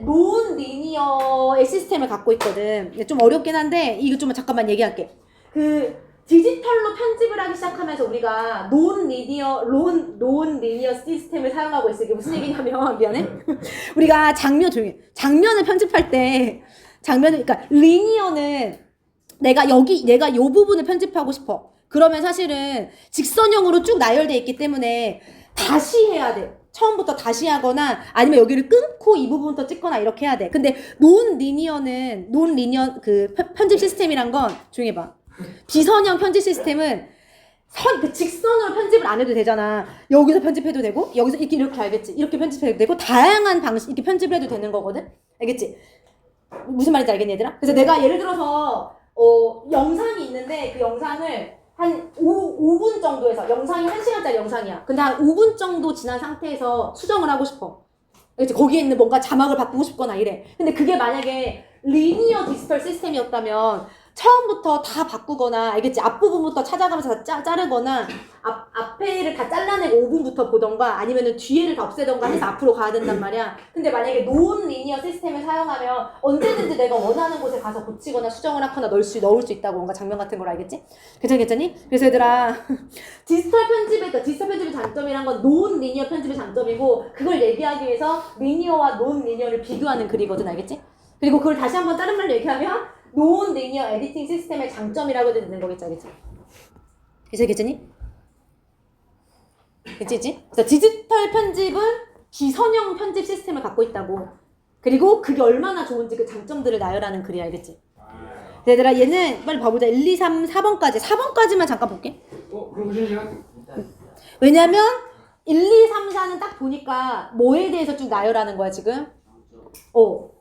논 리니어의 시스템을 갖고 있거든. 좀 어렵긴 한데 이거 좀 잠깐만 얘기할게. 그 디지털로 편집을 하기 시작하면서 우리가 논 리니어 시스템을 사용하고 있어. 이게 무슨 얘기냐면 미안해. 우리가 장면을 편집할 때 그러니까 리니어는 내가 요 부분을 편집하고 싶어. 그러면 사실은 직선형으로 쭉 나열돼 있기 때문에 다시 해야 돼. 처음부터 다시 하거나 아니면 여기를 끊고 이 부분부터 찍거나 이렇게 해야 돼. 근데 논 리니어 그 편집 시스템이란 건 조용히 해봐. 비선형 편집 시스템은 그 직선으로 편집을 안 해도 되잖아. 여기서 편집해도 되고 여기서 이렇게 알겠지? 이렇게 편집해도 되고 다양한 방식 이렇게 편집을 해도 되는 거거든. 알겠지? 무슨 말인지 알겠니 얘들아? 그래서 내가 예를 들어서 영상이 있는데 그 영상을 한 5분 정도에서 영상이 1시간짜리 영상이야. 근데 한 5분 정도 지난 상태에서 수정을 하고 싶어. 알겠지? 거기에 있는 뭔가 자막을 바꾸고 싶거나 이래. 근데 그게 만약에 리니어 디지털 시스템이었다면 처음부터 다 바꾸거나 알겠지? 앞부분부터 찾아가면서 다 자르거나 앞에를 다 잘라내고 5분부터 보던가 아니면은 뒤에를 다 없애던가 해서 앞으로 가야 된단 말이야. 근데 만약에 논 리니어 시스템을 사용하면 언제든지 내가 원하는 곳에 가서 고치거나 수정을 하거나 넣을 수 있다고 뭔가 장면 같은 걸 알겠지? 괜찮니? 그래서 얘들아 디지털 편집의 장점이란 건 논 리니어 편집의 장점이고 그걸 얘기하기 위해서 리니어와 논 리니어를 비교하는 글이거든 알겠지? 그리고 그걸 다시 한번 다른 말로 얘기하면 논 리니어 에디팅 시스템의 장점이라고 되는 거겠지 알겠지? 괜찮니? 그치? 그래서 디지털 편집은 비선형 편집 시스템을 갖고 있다고. 그리고 그게 얼마나 좋은지 그 장점들을 나열하는 글이 알겠지? 얘들아 얘는 빨리 봐보자. 1, 2, 3, 4번까지. 4번까지만 잠깐 볼게. 그럼 신시간? 왜냐면 1, 2, 3, 4는 딱 보니까 뭐에 대해서 쭉 나열하는 거야 지금?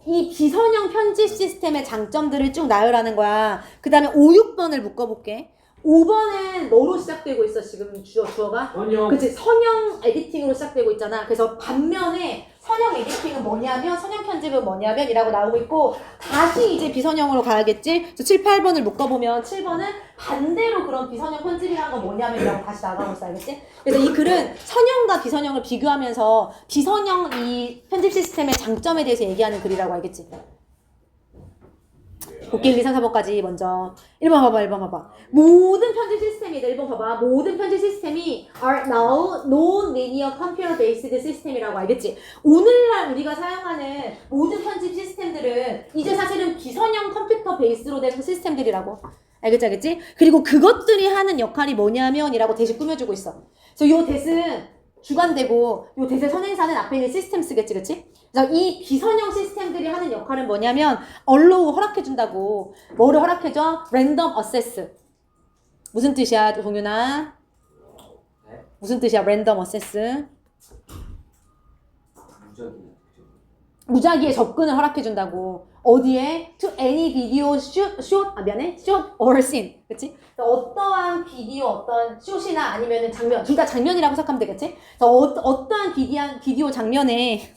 이 비선형 편집 시스템의 장점들을 쭉 나열하는 거야. 그 다음에 5, 6번을 묶어볼게. 5번은 뭐로 시작되고 있어 지금 주어가? 선형. 그치 선형 에디팅으로 시작되고 있잖아. 그래서 반면에 선형 에디팅은 뭐냐면 선형 편집은 뭐냐면 이라고 나오고 있고 다시 이제 비선형으로 가야겠지? 그래서 7, 8번을 묶어보면 7번은 반대로 그런 비선형 편집이라는 건 뭐냐면 이라고 다시 나가고 있어 알겠지? 그래서 이 글은 선형과 비선형을 비교하면서 비선형 이 편집 시스템의 장점에 대해서 얘기하는 글이라고 알겠지? 볼게 1, 2, 3, 4번까지 먼저 1번 봐봐 모든 편집 시스템이 1번 봐봐 모든 편집 시스템이 are now non-linear computer based system이라고 알겠지? 오늘날 우리가 사용하는 모든 편집 시스템들은 이제 사실은 비선형 컴퓨터 베이스로 된 시스템들이라고 알겠지? 그리고 그것들이 하는 역할이 뭐냐면 이라고 대신 꾸며주고 있어. 그래서 요 대신 주관되고 요 대세 선행사는 앞에 있는 시스템 쓰겠지 그치? 그래서 이 비선형 시스템들이 하는 역할은 뭐냐면 allow 허락해준다고. 뭐를 허락해줘? random access. 무슨 뜻이야 동윤아? 무슨 뜻이야 random access? 무작위의 접근을 허락해준다고. 어디에? To any video shot or scene. 그치? 어떠한 비디오, 어떤 숏이나 아니면은 장면, 둘 다 장면이라고 생각하면 되겠지? 그래서 어떠한 비디오 장면에,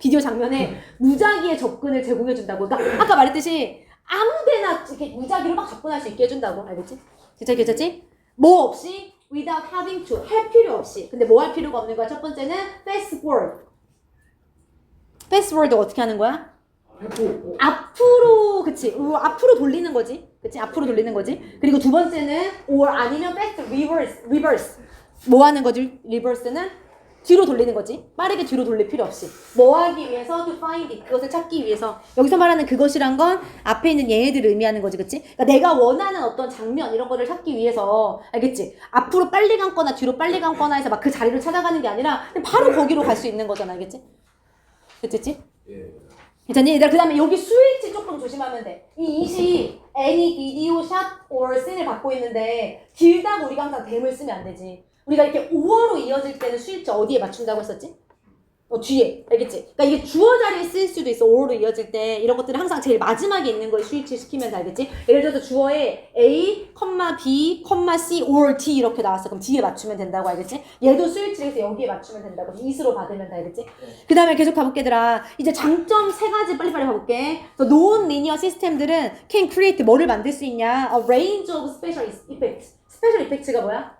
비디오 장면에 무작위의 접근을 제공해준다고. 그러니까 아까 말했듯이 아무데나 이렇게 무작위로 막 접근할 수 있게 해준다고. 알겠지? 괜찮지? 뭐 없이? without having to. 할 필요 없이. 근데 뭐 할 필요가 없는 거야? 첫 번째는 fast forward. fast forward 어떻게 하는 거야? 앞으로, 그치? 앞으로 돌리는 거지. 그치? 앞으로 돌리는 거지. 그리고 두 번째는 or 아니면 fast reverse. 뭐 하는 거지? reverse는 뒤로 돌리는 거지. 빠르게 뒤로 돌릴 필요 없이. 뭐 하기 위해서? to find it. 그것을 찾기 위해서. 여기서 말하는 그것이란 건 앞에 있는 얘네들을 의미하는 거지. 그치? 그러니까 내가 원하는 어떤 장면 이런 거를 찾기 위해서 알겠지? 앞으로 빨리 감거나 뒤로 빨리 감거나 해서 막 그 자리를 찾아가는 게 아니라 그냥 바로 거기로 갈 수 있는 거잖아. 알겠지? 됐지? 예. 괜찮니? 얘들아 그 다음에 여기 스위치 조금 조심하면 돼. 이 이시 any video shot or scene을 받고 있는데 길다고 우리가 항상 댐을 쓰면 안 되지. 우리가 이렇게 5어로 이어질 때는 스위치 어디에 맞춘다고 했었지? 뒤에. 알겠지? 그러니까 이게 주어 자리에 쓰일 수도 있어. 5어로 이어질 때 이런 것들은 항상 제일 마지막에 있는 거에 스위치 시키면 알겠지? 예를 들어서 주어에 A, B, C, or D 이렇게 나왔어. 그럼 D에 맞추면 된다고 알겠지? 얘도 스위치를 해서 여기에 맞추면 된다고. 이수로 받으면 다 알겠지? 그 다음에 계속 가볼게 얘들아. 이제 장점 3가지 빨리빨리 가볼게. non-linear 시스템들은 can create 뭐를 만들 수 있냐? A range of special effects. special effects가 뭐야?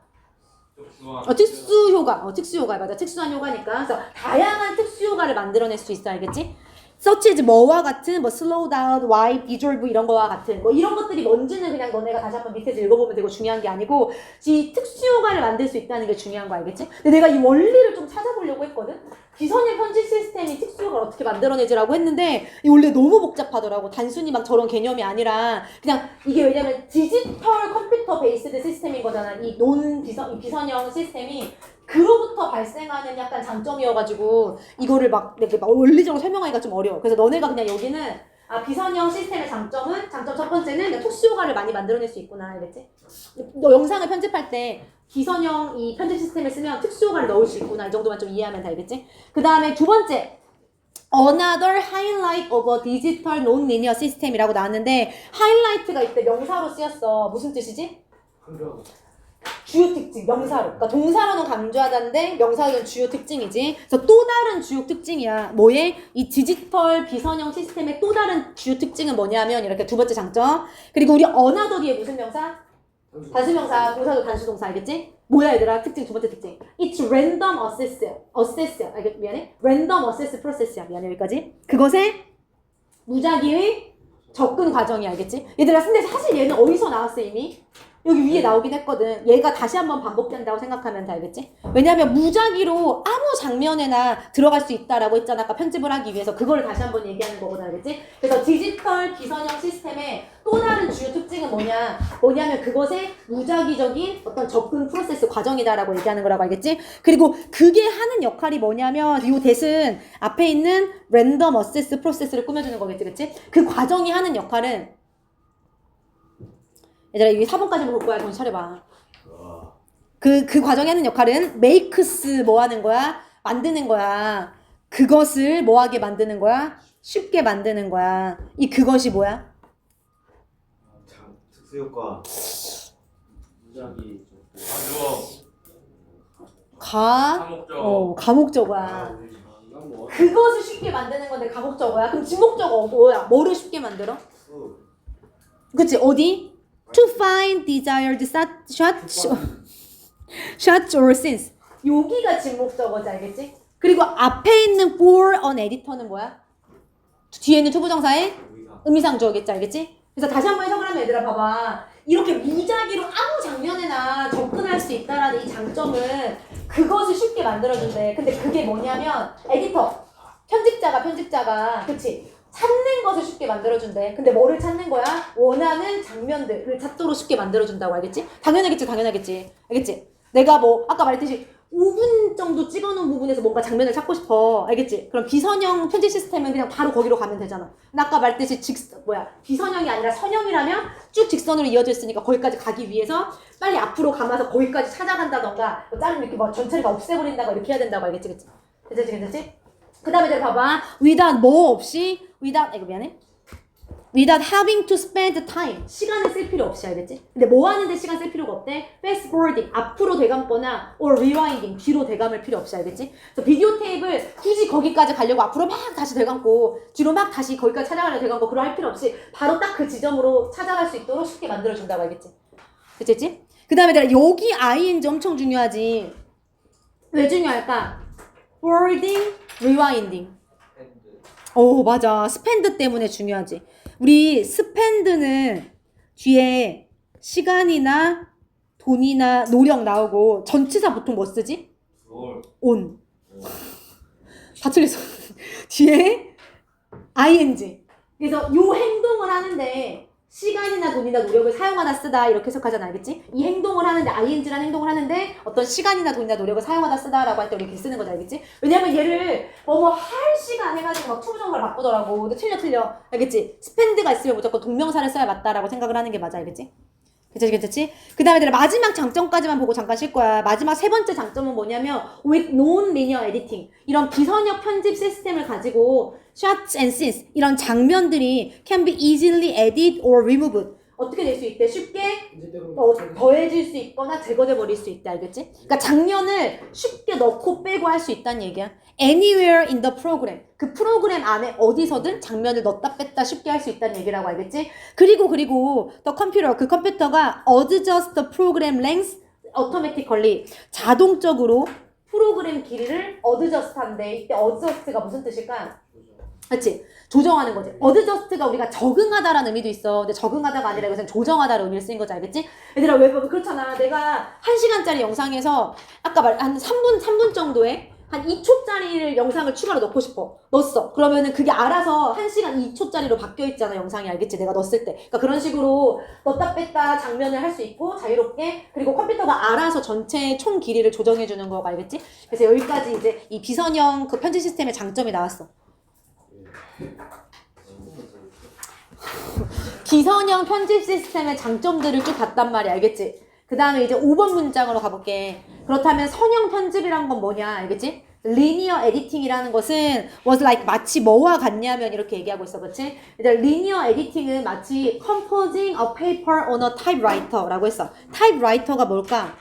특수 효과. 특수 효과. 맞아. 특수한 효과니까. 그래서 다양한 특수 효과를 만들어낼 수 있어. 알겠지? such as 뭐와 같은, slow down, wipe, dissolve 이런 거와 같은, 이런 것들이 뭔지는 그냥 너네가 다시 한번 밑에서 읽어보면 되고 중요한 게 아니고, 이 특수 효과를 만들 수 있다는 게 중요한 거 알겠지? 근데 내가 이 원리를 좀 찾아보려고 했거든? 비선형 편집 시스템이 특수 효과를 어떻게 만들어내지라고 했는데, 이 원리 너무 복잡하더라고. 단순히 막 저런 개념이 아니라, 그냥 이게 왜냐면 디지털 컴퓨터 베이스드 시스템인 거잖아. 이 비선형 시스템이. 그로부터 발생하는 약간 장점이어가지고 이거를 막 원리적으로 설명하기가 좀 어려워. 그래서 너네가 그냥 여기는 비선형 시스템의 장점 첫 번째는 특수 효과를 많이 만들어낼 수 있구나. 알겠지? 너 영상을 편집할 때 비선형 이 편집 시스템을 쓰면 특수 효과를 넣을 수 있구나. 이 정도만 좀 이해하면 다 알겠지? 그 다음에 두 번째 Another highlight of a digital non-linear system이라고 나왔는데 highlight가 이때 명사로 쓰였어. 무슨 뜻이지? 주요 특징, 명사로. 그러니까 동사로는 강조하다는데 명사로는 주요 특징이지. 그래서 또 다른 주요 특징이야. 뭐에? 이 디지털 비선형 시스템의 또 다른 주요 특징은 뭐냐면 이렇게 두 번째 장점. 그리고 우리 어나더 뒤에 무슨 명사? 단수명사, 동사도 단수동사 알겠지? 뭐야 얘들아? 특징 두 번째 특징. It's random assess. 미안해. random assess process야. 미안해 여기까지. 그것의 무작위의 접근 과정이 알겠지? 얘들아 근데 사실 얘는 어디서 나왔어 이미? 여기 위에 나오긴 했거든. 얘가 다시 한번 반복된다고 생각하면 돼 알겠지? 왜냐하면 무작위로 아무 장면에나 들어갈 수 있다라고 했잖아. 아까 편집을 하기 위해서 그걸 다시 한번 얘기하는 거거든 알겠지? 그래서 디지털 비선형 시스템의 또 다른 주요 특징은 뭐냐면 그것의 무작위적인 어떤 접근 프로세스 과정이다라고 얘기하는 거라고 알겠지? 그리고 그게 하는 역할이 뭐냐면 이 대신 앞에 있는 랜덤 어세스 프로세스를 꾸며주는 거겠지, 그치? 그 과정이 하는 역할은 얘들아 이게 4번까지 볼 거야. 정신 차려봐. 그 과정이 하는 역할은 makes 뭐 하는 거야? 만드는 거야. 그것을 뭐하게 만드는 거야? 쉽게 만드는 거야. 이 그것이 뭐야? 특수효과. 무작위. 가목적어야. 그것을 쉽게 만드는 건데 가목적어야. 그럼 지목적어 뭐야? 뭐를 쉽게 만들어? 그치? 어디? To find desired shots or scenes. 여기가 지목적어지 알겠지? 그리고 앞에 있는 for an editor는 뭐야? 뒤에 있는 투부정사의 의미상주어겠지 알겠지? 그래서 다시 한번 해석을 하면 얘들아 봐봐. 이렇게 무작위로 아무 장면에나 접근할 수 있다라는 이 장점은 그것을 쉽게 만들어준대. 근데 그게 뭐냐면 에디터, 편집자가 그치? 찾는 것을 쉽게 만들어준대. 근데 뭐를 찾는 거야? 원하는 장면들을 찾도록 쉽게 만들어준다고 알겠지? 당연하겠지. 알겠지? 내가 뭐 아까 말했듯이 5분 정도 찍어놓은 부분에서 뭔가 장면을 찾고 싶어. 알겠지? 그럼 비선형 편집 시스템은 그냥 바로 거기로 가면 되잖아. 근데 아까 말했듯이 비선형이 아니라 선형이라면 쭉 직선으로 이어져 있으니까 거기까지 가기 위해서 빨리 앞으로 감아서 거기까지 찾아간다던가 뭐 다른 이렇게 뭐 전체를 다 없애버린다고 이렇게 해야 된다고 알겠지? 그치? 괜찮지? 그 다음에 이제 봐봐. without having to spend time. 시간을 쓸 필요 없이 알겠지? 근데 뭐 하는데 시간 쓸 필요가 없대? fast forwarding. 앞으로 되감거나 or rewinding. 뒤로 되감을 필요 없이 알겠지? 그래서 비디오 테이프를 굳이 거기까지 가려고 앞으로 막 다시 되감고 뒤로 막 다시 거기까지 찾아가려고 되감고 그럴 할 필요 없이 바로 딱 그 지점으로 찾아갈 수 있도록 쉽게 만들어준다고 알겠지? 그치? 그 다음에 내가 여기 ing 엄청 중요하지. 왜 중요할까? forwarding, rewinding. 맞아. 스펜드 때문에 중요하지. 우리 스펜드는 뒤에 시간이나 돈이나 노력 나오고 전치사 보통 뭐 쓰지? on. 다 틀렸어. 뒤에 ing. 그래서 요 행동을 하는데 시간이나 돈이나 노력을 사용하다 쓰다 이렇게 해석하잖아 알겠지? 이 행동을 하는데 ing라는 행동을 하는데 어떤 시간이나 돈이나 노력을 사용하다 쓰다라고 할 때 우리 이렇게 쓰는 거지 알겠지? 왜냐면 얘를 할 시간 해가지고 막 투부정사를 바꾸더라고. 근데 틀려 알겠지? 스펜드가 있으면 무조건 동명사를 써야 맞다라고 생각을 하는 게 맞아 알겠지? 괜찮지? 그 다음에 내가 마지막 장점까지만 보고 잠깐 쉴 거야. 마지막 세 번째 장점은 뭐냐면 with non-linear editing. 이런 비선형 편집 시스템을 가지고 shots and scenes 이런 장면들이 can be easily edited or removed. 어떻게 될 수 있대? 쉽게 더해질 수 있거나 제거돼 버릴 수 있대. 알겠지? 그러니까 장면을 쉽게 넣고 빼고 할 수 있다는 얘기야. Anywhere in the program. 그 프로그램 안에 어디서든 장면을 넣었다 뺐다 쉽게 할 수 있다는 얘기라고 알겠지? 그리고 the computer, 그 컴퓨터가 adjust the program length automatically. 자동적으로 프로그램 길이를 adjust 한대. 이때 adjust가 무슨 뜻일까? 그치? 조정하는 거지. adjust가 우리가 적응하다라는 의미도 있어. 근데 적응하다가 아니라 이것은 조정하다라는 의미를 쓰인 거지. 알겠지? 얘들아, 왜 그렇잖아. 내가 1시간짜리 영상에서 아까 한 3분 정도에 한 2초짜리를 영상을 추가로 넣고 싶어. 넣었어. 그러면은 그게 알아서 1시간 2초짜리로 바뀌어 있잖아. 영상이. 알겠지? 내가 넣었을 때. 그러니까 그런 식으로 넣었다 뺐다 장면을 할 수 있고 자유롭게. 그리고 컴퓨터가 알아서 전체 총 길이를 조정해 주는 거고. 알겠지? 그래서 여기까지 이제 이 비선형 그 편집 시스템의 장점이 나왔어. 비선형 편집 시스템의 장점들을 쭉 봤단 말이야. 알겠지? 그 다음에 이제 5번 문장으로 가볼게. 그렇다면 선형 편집이란 건 뭐냐, 알겠지? linear editing이라는 것은 was like 마치 뭐와 같냐면 이렇게 얘기하고 있어, 그렇지? 이제 linear editing은 마치 composing a paper on a typewriter라고 했어. typewriter가 뭘까?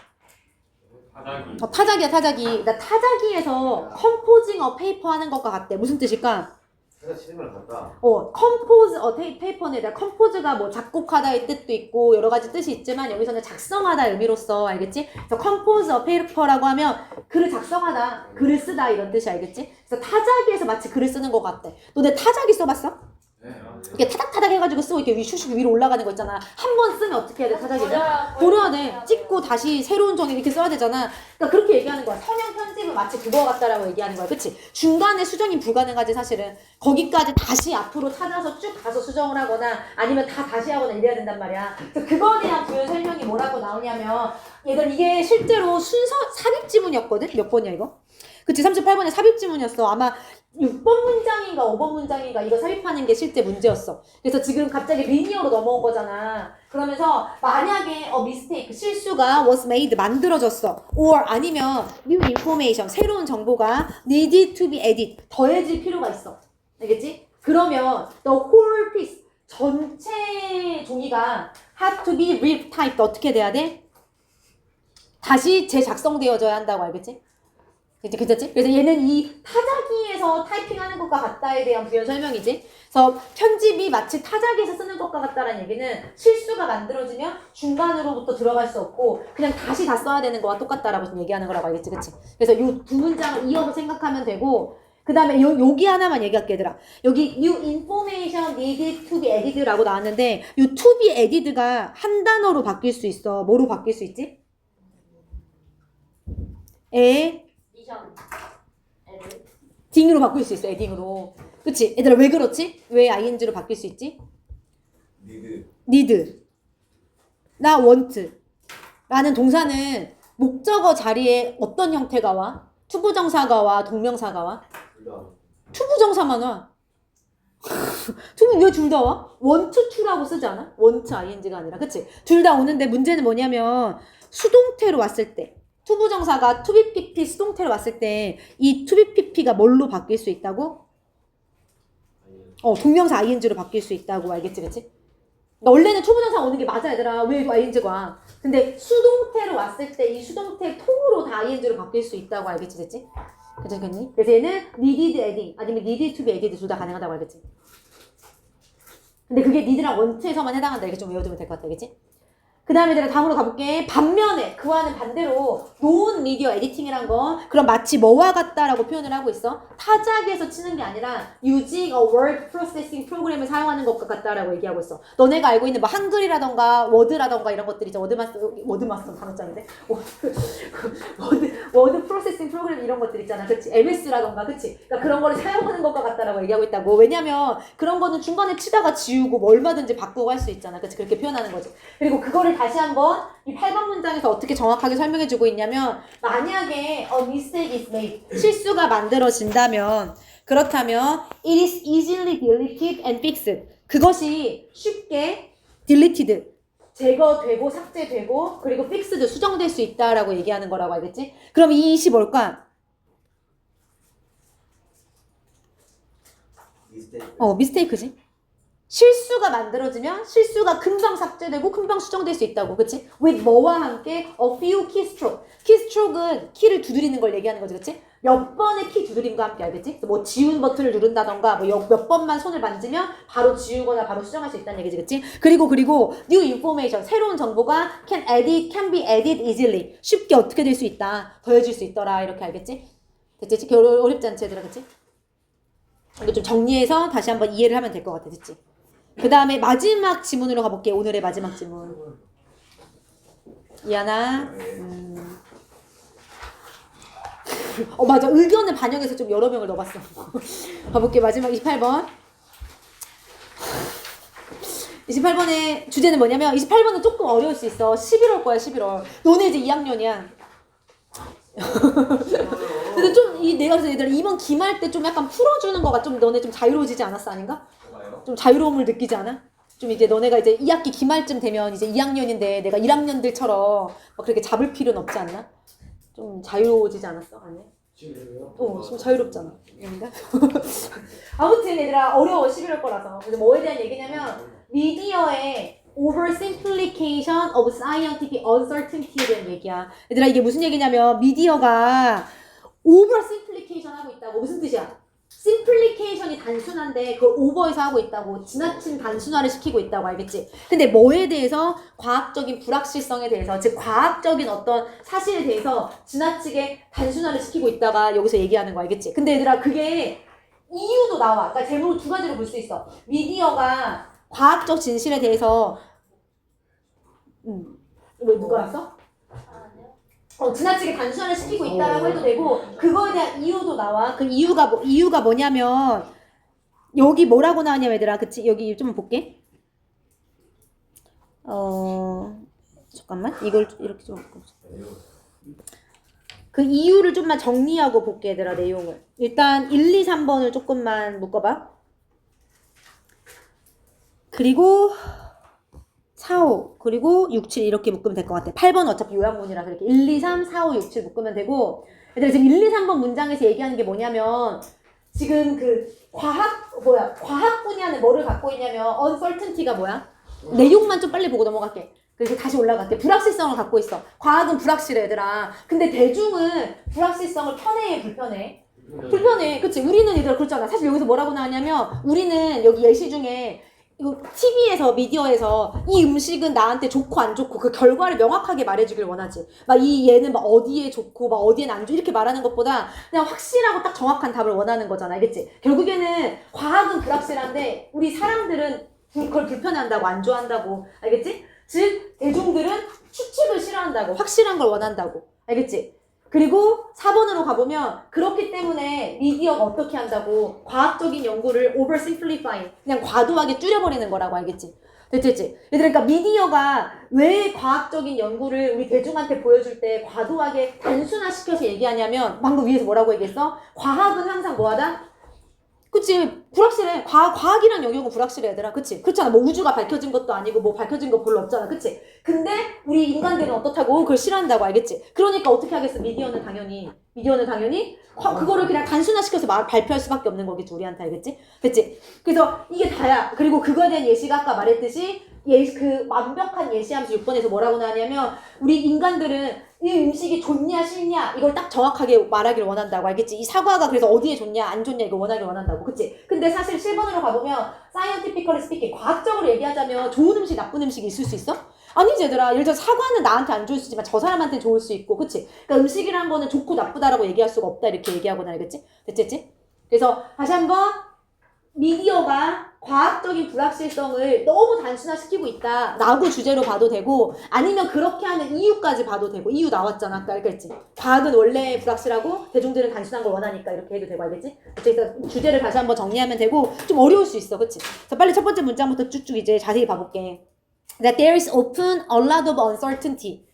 바닥이 타자기야, 타자기. 그러니까 타자기에서 composing a paper 하는 것과 같대. 무슨 뜻일까? 회사 치는 걸 같다. compose a paper는 compose가 뭐 작곡하다의 뜻도 있고 여러 가지 뜻이 있지만 여기서는 작성하다 의미로서 알겠지? 그래서 compose a paper라고 하면 글을 작성하다, 글을 쓰다 이런 뜻이 알겠지? 그래서 타자기에서 마치 글을 쓰는 것 같대. 너네 타자기 써봤어? 네. 이렇게 타닥타닥 해가지고 쓰고 이렇게 슈슈 위로 올라가는 거 있잖아. 한 번 쓰면 어떻게 해야 돼, 타자기는? 버려야 돼. 찍고 다시 새로운 종이 이렇게 써야 되잖아. 그러니까 그렇게 얘기하는 거야. 선형 편집은 마치 그거 같다라고 얘기하는 거야. 그치? 중간에 수정이 불가능하지, 사실은. 거기까지 다시 앞으로 찾아서 쭉 가서 수정을 하거나 아니면 다 다시 하거나 이래야 된단 말이야. 그래서 그거에 대한 부연 설명이 뭐라고 나오냐면, 얘들 이게 실제로 순서 삽입 지문이었거든? 몇 번이야, 이거? 그치, 38번에 삽입 지문이었어. 아마 6번 문장인가 5번 문장인가 이거 삽입하는 게 실제 문제였어. 그래서 지금 갑자기 리니어로 넘어온 거잖아. 그러면서 만약에 mistake, 실수가 was made, 만들어졌어. or 아니면 new information, 새로운 정보가 needed to be added, 더해질 필요가 있어. 알겠지? 그러면 the whole piece, 전체 종이가 have to be retyped, 어떻게 돼야 돼? 다시 재작성되어져야 한다고, 알겠지? 괜찮지? 그래서 얘는 이 타자기에서 타이핑하는 것과 같다에 대한 부연 설명이지. 그래서 편집이 마치 타자기에서 쓰는 것과 같다라는 얘기는 실수가 만들어지면 중간으로부터 들어갈 수 없고 그냥 다시 다 써야 되는 거와 똑같다라고 지금 얘기하는 거라고 알겠지, 그치? 그래서 이 두 문장을 이어서 생각하면 되고, 그 다음에 여기 하나만 얘기할게, 얘들아. 여기 new information needed to be added라고 나왔는데 이 to be added가 한 단어로 바뀔 수 있어. 뭐로 바뀔 수 있지? 딩으로 바꿀 수 있어, 에딩으로. 그치? 얘들아, 왜 그렇지? 왜 ing로 바뀔 수 있지? need. 나 want. 라는 동사는 목적어 자리에 어떤 형태가 와? 투부정사가 와? 동명사가 와? 투부정사만 와. 투부 왜 둘 다 와? want to라고 쓰지 않아? want ing가 아니라. 그치? 둘 다 오는데 문제는 뭐냐면 수동태로 왔을 때, 투부정사가 to be pp 수동태로 왔을 때 이 to be pp가 뭘로 바뀔 수 있다고? 동명사 ing로 바뀔 수 있다고, 알겠지, 그치? 그러니까 원래는 투부정사 오는 게 맞아, 얘들아. 왜 ing가 와? 근데 수동태로 왔을 때 이 수동태 통으로 다 ing로 바뀔 수 있다고, 알겠지, 그치? 괜찮겠니? 그래서 얘는 needed adding 아니면 needed to be added 둘 다 가능하다고, 알겠지? 근데 그게 need랑 want에서만 해당한다. 이렇게 좀 외워두면 될 것 같아, 알겠지? 그 다음에 내가 다음으로 가볼게. 반면에 그와는 반대로 non linear editing이란 건 그럼 마치 뭐와 같다라고 표현을 하고 있어. 타자기에서 치는 게 아니라 using a word processing 프로그램을 사용하는 것과 같다라고 얘기하고 있어. 너네가 알고 있는 뭐 한글이라던가 워드라던가 이런 것들 있죠. 워드마스터 단어장인데 워드 프로세싱 프로그램 이런 것들 있잖아. 그치? MS라던가, 그치? 그러니까 그런 거를 사용하는 것과 같다라고 얘기하고 있다고. 왜냐면 그런 거는 중간에 치다가 지우고 뭐 얼마든지 바꾸고 할 수 있잖아. 그치? 그렇게 표현하는 거지. 그리고 그거를 다시 한번 이 8번 문장에서 어떻게 정확하게 설명해주고 있냐면, 만약에 a mistake is made, 실수가 만들어진다면, 그렇다면 it is easily deleted and fixed, 그것이 쉽게 deleted, 제거되고 삭제되고 그리고 fixed, 수정될 수 있다라고 얘기하는 거라고, 알겠지? 그럼 이 it이 뭘까? mistake지. 실수가 만들어지면 실수가 금방 삭제되고 금방 수정될 수 있다고, 그치? with 뭐와 함께 a few keystroke. keystroke은 키를 두드리는 걸 얘기하는 거지, 그치? 몇 번의 키 두드림과 함께, 알겠지? 뭐 지운 버튼을 누른다던가 뭐 몇 번만 손을 만지면 바로 지우거나 바로 수정할 수 있다는 얘기지, 그치? 그리고 new information, 새로운 정보가 can be added easily, 쉽게 어떻게 될 수 있다, 더해질 수 있더라, 이렇게, 알겠지? 됐지? 어렵지 않지, 얘들아, 그치? 이거 좀 정리해서 다시 한번 이해를 하면 될 것 같아, 됐지? 그 다음에 마지막 지문으로 가볼게요. 오늘의 마지막 지문. 이하나. 맞아. 의견을 반영해서 좀 여러 명을 넣어봤어. 가볼게요. 마지막 28번. 28번의 주제는 뭐냐면, 28번은 조금 어려울 수 있어. 11월 거야, 11월. 너네 이제 2학년이야. 근데 좀 내가 그래서 얘들아 이번 기말 때 좀 약간 풀어주는 거가 좀 너네 좀 자유로워지지 않았어, 아닌가? 좀 자유로움을 느끼지 않아? 좀 이제 너네가 이제 2학기 기말쯤 되면 이제 2학년인데 내가 1학년들처럼 막 그렇게 잡을 필요는 없지 않나? 좀 자유로워지지 않았어? 안에? 좀 자유롭잖아. 그런가? 아무튼 얘들아 어려워 11월 거라서. 그래서 뭐에 대한 얘기냐면 미디어의 oversimplification of scientific uncertainty에 대한 얘기야. 얘들아 이게 무슨 얘기냐면 미디어가 oversimplification 하고 있다고. 무슨 뜻이야? 심플리케이션이 단순한데 그걸 오버해서 하고 있다고. 지나친 단순화를 시키고 있다고. 알겠지? 근데 뭐에 대해서? 과학적인 불확실성에 대해서, 즉 과학적인 어떤 사실에 대해서 지나치게 단순화를 시키고 있다가 여기서 얘기하는 거. 알겠지? 근데 얘들아 그게 이유도 나와. 그러니까 제목을 두 가지로 볼 수 있어. 미디어가 과학적 진실에 대해서 왜 누가 왔어? 지나치게 단순화를 시키고 있다라고 해도 되고, 그거에 대한 이유도 나와. 그 이유가 뭐냐면, 여기 뭐라고 나왔냐면, 얘들아, 그치? 여기 좀 볼게. 잠깐만. 이걸 이렇게 좀. 그 이유를 좀만 정리하고 볼게, 얘들아, 내용을. 일단, 1, 2, 3번을 조금만 묶어봐. 그리고, 4, 5, 그리고 6, 7 이렇게 묶으면 될 것 같아. 8번 어차피 요약문이라서 이렇게 1, 2, 3, 4, 5, 6, 7 묶으면 되고, 얘들아 지금 1, 2, 3번 문장에서 얘기하는 게 뭐냐면, 지금 그 과학 분야는 뭐를 갖고 있냐면 uncertainty가 뭐야? 내용만 좀 빨리 보고 넘어갈게. 그래서 다시 올라갈게. 불확실성을 갖고 있어. 과학은 불확실해 얘들아. 근데 대중은 불확실성을 편해 불편해? 불편해. 그치? 우리는 얘들아 그렇잖아. 사실 여기서 뭐라고 나왔냐면, 우리는 여기 예시 중에 이거 TV에서 미디어에서 이 음식은 나한테 좋고 안 좋고 그 결과를 명확하게 말해주길 원하지. 막 얘는 막 어디에 좋고 막 어디엔 안 좋고 이렇게 말하는 것보다 그냥 확실하고 딱 정확한 답을 원하는 거잖아. 알겠지? 결국에는 과학은 불확실한데 우리 사람들은 그걸 불편해한다고, 안 좋아한다고. 알겠지? 즉 대중들은 추측을 싫어한다고, 확실한 걸 원한다고. 알겠지? 그리고 4번으로 가보면 그렇기 때문에 미디어가 어떻게 한다고? 과학적인 연구를 oversimplifying, 그냥 과도하게 줄여버리는 거라고. 알겠지? 됐지? 얘들아, 그러니까 미디어가 왜 과학적인 연구를 우리 대중한테 보여줄 때 과도하게 단순화시켜서 얘기하냐면, 방금 위에서 뭐라고 얘기했어? 과학은 항상 뭐하다? 그치? 불확실해. 과학이란 영역은 불확실해, 얘들아. 그치? 그렇잖아. 뭐 우주가 밝혀진 것도 아니고 뭐 밝혀진 거 별로 없잖아. 그치? 근데 우리 인간들은 어떻다고? 그걸 싫어한다고. 알겠지? 그러니까 어떻게 하겠어? 미디어는 당연히 그거를 그냥 단순화시켜서 발표할 수밖에 없는 거겠지, 우리한테. 알겠지? 됐지? 그래서 이게 다야. 그리고 그거에 대한 예시가 아까 말했듯이 그 완벽한 예시함수 6번에서 뭐라고 나왔냐면, 우리 인간들은 이 음식이 좋냐 싫냐 이걸 딱 정확하게 말하길 원한다고. 알겠지? 이 사과가 그래서 어디에 좋냐 안 좋냐 이거 원하길 원한다고. 그치? 근데 사실 7번으로 가보면 scientifically speaking, 과학적으로 얘기하자면 좋은 음식 나쁜 음식이 있을 수 있어? 아니지 얘들아. 예를 들어 사과는 나한테 안 좋을 수 있지만 저 사람한테는 좋을 수 있고. 그치? 그러니까 음식이란 거는 좋고 나쁘다라고 얘기할 수가 없다 이렇게 얘기하거나. 알겠지? 됐지? 그래서 다시 한번, 미디어가 과학적인 불확실성을 너무 단순화시키고 있다라고 주제로 봐도 되고, 아니면 그렇게 하는 이유까지 봐도 되고. 이유 나왔잖아 아까. 알겠지? 과학은 원래 불확실하고 대중들은 단순한 걸 원하니까 이렇게 해도 되고. 알겠지? 그래서 주제를 다시 한번 정리하면 되고, 좀 어려울 수 있어. 그치? 자, 빨리 첫 번째 문장부터 쭉쭉 이제 자세히 봐볼게. That there is often a lot of uncertainty.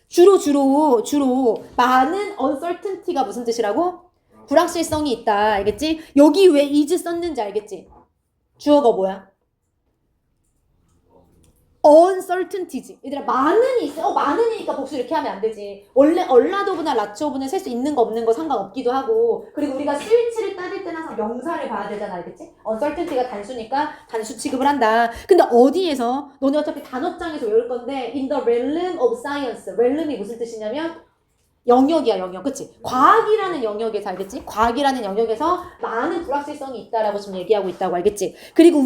주로 많은 uncertainty가 무슨 뜻이라고? 불확실성이 있다. 알겠지? 여기 왜 is 썼는지 알겠지? 주어가 뭐야? uncertainty지. 얘들아, 많은이 있어. 많은이니까 복수 이렇게 하면 안 되지. 원래 얼라도브나 라츠오브는 셀 수 있는 거 없는 거 상관없기도 하고, 그리고 우리가 스위치를 따질 때는 항상 명사를 봐야 되잖아. 알겠지? uncertainty가 단수니까 단수 취급을 한다. 근데 어디에서? 너네 어차피 단어장에서 외울 건데, in the realm of science. realm이 무슨 뜻이냐면 영역이야, 영역. 그치? 과학이라는 영역에서. 알겠지? 과학이라는 영역에서 많은 불확실성이 있다라고 지금 얘기하고 있다고. 알겠지? 그리고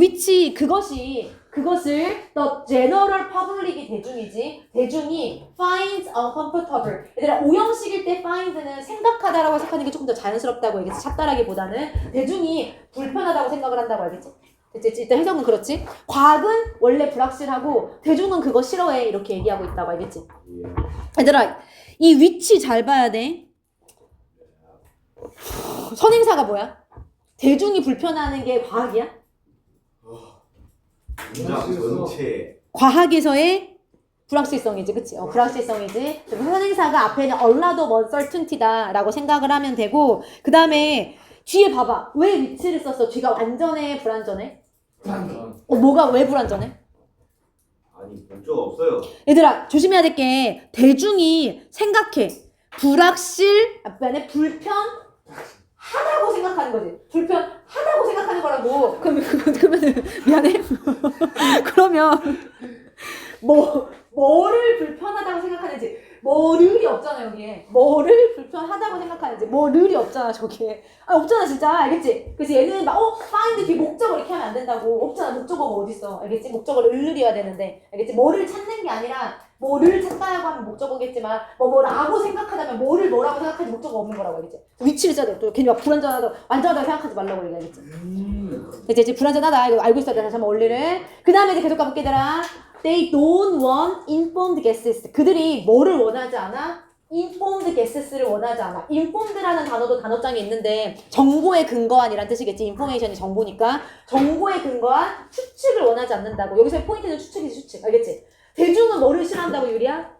그것을 the general public이 대중이지. 대중이 finds uncomfortable. 얘들아, 오형식일 때 find는 생각하다라고 생각하는 게 조금 더 자연스럽다고. 알겠지? 찾다라기보다는 대중이 불편하다고 생각을 한다고. 알겠지? 됐지? 일단 해석은 그렇지. 과학은 원래 불확실하고 대중은 그거 싫어해. 이렇게 얘기하고 있다고. 알겠지? 얘들아, 이 위치 잘 봐야 돼. 선행사가 뭐야? 대중이 불편해하는 게 과학이야? 문장 전체. 과학에서의 불확실성이지. 그치? 불확실성이지. 선행사가 앞에는 a lot of uncertainty다 라고 생각을 하면 되고, 그 다음에 뒤에 봐봐. 왜 위치를 썼어? 뒤가 안전해? 불안전해? 완전 뭐가 왜 불안전해? 아니 목적어 없어요. 얘들아 조심해야 될 게 대중이 생각해. 불확실 앞에 불편하다고 생각하는 거지. 불편하다고 생각하는 거라고. 그러면은 미안해. 그러면 뭐를 불편하다고 생각하는지 뭐를이 없잖아 여기에. 뭐를 불편하다고 생각하는지 뭐를이 없잖아 저기에. 아 없잖아 진짜. 알겠지? 그래서 얘는 막 find 뒤 목적어 이렇게 하면 안 된다고. 없잖아. 목적어가 어딨어. 알겠지? 목적어를 을을이어야 되는데. 알겠지? 뭐를 찾는 게 아니라 뭐를 찾다라고 하면 목적어겠지만 뭐라고 생각하다면 뭐라고 생각하지 목적어 없는 거라고. 알겠지? 위치를 써야 돼. 또 괜히 막 불안전하다 완전하다고 생각하지 말라고 얘기하겠지? 이제 불안전하다 이거 알고 있어야 돼. 다시 한번 원리를. 그 다음에 이제 계속 가볼게 얘들아. They don't want informed guesses. 그들이 뭐를 원하지 않아? informed guesses를 원하지 않아. informed라는 단어도 단어장에 있는데 정보에 근거한 이란 뜻이겠지. information이 정보니까 정보에 근거한 추측을 원하지 않는다고. 여기서의 포인트는 추측이지 추측. 알겠지? 대중은 뭐를 싫어한다고 유리야?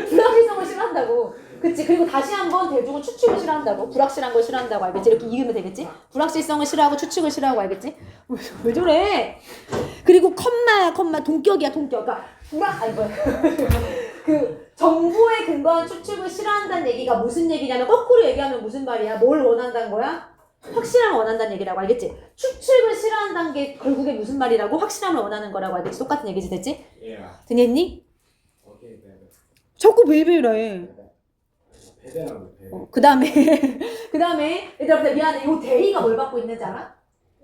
불확실성을 싫어한다고. 그치? 그리고 다시 한번 대중은 추측을 싫어한다고. 불확실한 걸 싫어한다고. 알겠지? 이렇게 이으면 되겠지? 불확실성을 싫어하고 추측을 싫어하고. 알겠지? 왜 저래? 그리고 컴마 동격이야 동격. 그러니까 그 정보에 근거한 추측을 싫어한다는 얘기가 무슨 얘기냐면 거꾸로 얘기하면 무슨 말이야? 뭘 원한다는 거야? 확실함을 원한다는 얘기라고. 알겠지? 추측을 싫어한다는 게 결국에 무슨 말이라고? 확실함을 원하는 거라고. 알겠지? 똑같은 얘기지. 됐지? 됐니? 오케이, 네. 자꾸 베이베이라 해. 배대라고 배. 그 다음에 얘들아 미안해. 요 대의가 뭘 받고 있는지 알아?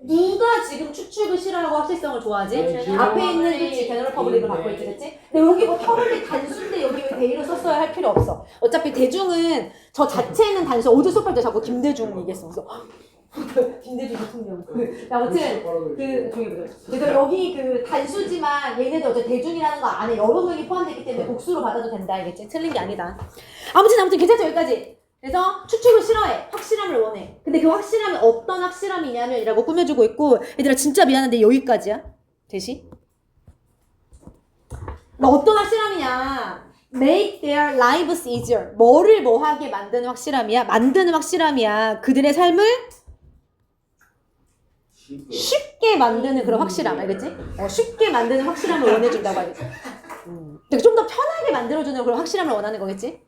누가 지금 추측을 싫어하고 확실성을 좋아하지? 앞에 있는 그치 제너럴 퍼블릭을 받고 있지 그치? 근데 여기 뭐 퍼블릭 단수인데 여기 왜 대의를 썼어야 할 필요 없어. 어차피 대중은 저 자체는 단수. 어제 수업할 때 자꾸 김대중 얘기했어. 그래서 김대중 대통령. 아무튼 그래서 여기 그 단수지만 얘네들 어차피 대중이라는 거 안에 여러 명이 포함되기 때문에 복수로 받아도 된다. 알겠지? 틀린 게 아니다. 아무튼 괜찮죠 여기까지. 그래서 추측을 싫어해. 확실함을 원해. 근데 그 확실함이 어떤 확실함이냐면 이라고 꾸며주고 있고. 얘들아 진짜 미안한데 여기까지야. 대시? 어떤 확실함이냐. Make their lives easier. 뭐를 뭐하게 만드는 확실함이야? 만드는 확실함이야. 그들의 삶을 쉽게 만드는 그런 확실함. 알겠지? 쉽게 만드는 확실함을 원해준다고 알겠지? 좀 더 편하게 만들어주는 그런 확실함을 원하는 거겠지?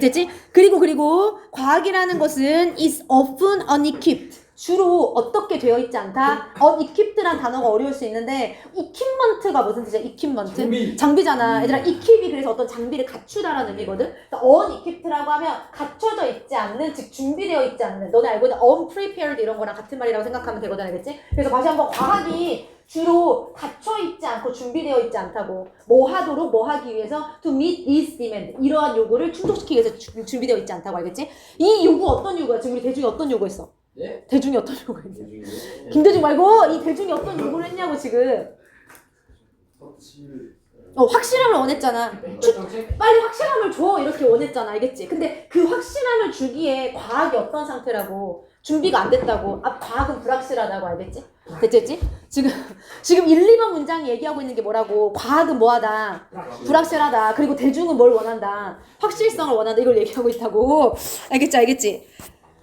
됐지? 그리고 과학이라는 것은 is often unequipped. 주로 어떻게 되어 있지 않다? unequipped란 단어가 어려울 수 있는데 equipment가 무슨 뜻이야? equipment? 장비잖아. 얘들아 equip이 그래서 어떤 장비를 갖추다라는 의미거든. 그러니까 unequipped라고 하면 갖춰져 있지 않는, 즉 준비되어 있지 않는. 너네 알고 있는 unprepared 이런 거랑 같은 말이라고 생각하면 되거든. 알겠지? 그래서 다시 한번 과학이 주로 닫혀있지 않고 준비되어 있지 않다고. 뭐 하기 위해서 to meet this demand. 이러한 요구를 충족시키기 위해서 준비되어 있지 않다고. 알겠지? 이 요구 어떤 요구야? 지금 우리 대중이 어떤 요구했어? 네? 대중이 어떤 요구를 했냐? 김대중 말고 이 대중이 어떤 요구를 했냐고 지금. 확실함을 원했잖아. 빨리 확실함을 줘 이렇게 원했잖아. 알겠지? 근데 그 확실함을 주기에 과학이 어떤 상태라고? 준비가 안 됐다고. 과학은 불확실하다고. 알겠지? 됐지? 지금 1, 2번 문장이 얘기하고 있는 게 뭐라고? 과학은 뭐하다? 불확실하다. 그리고 대중은 뭘 원한다? 확실성을 원한다. 이걸 얘기하고 있다고. 알겠지?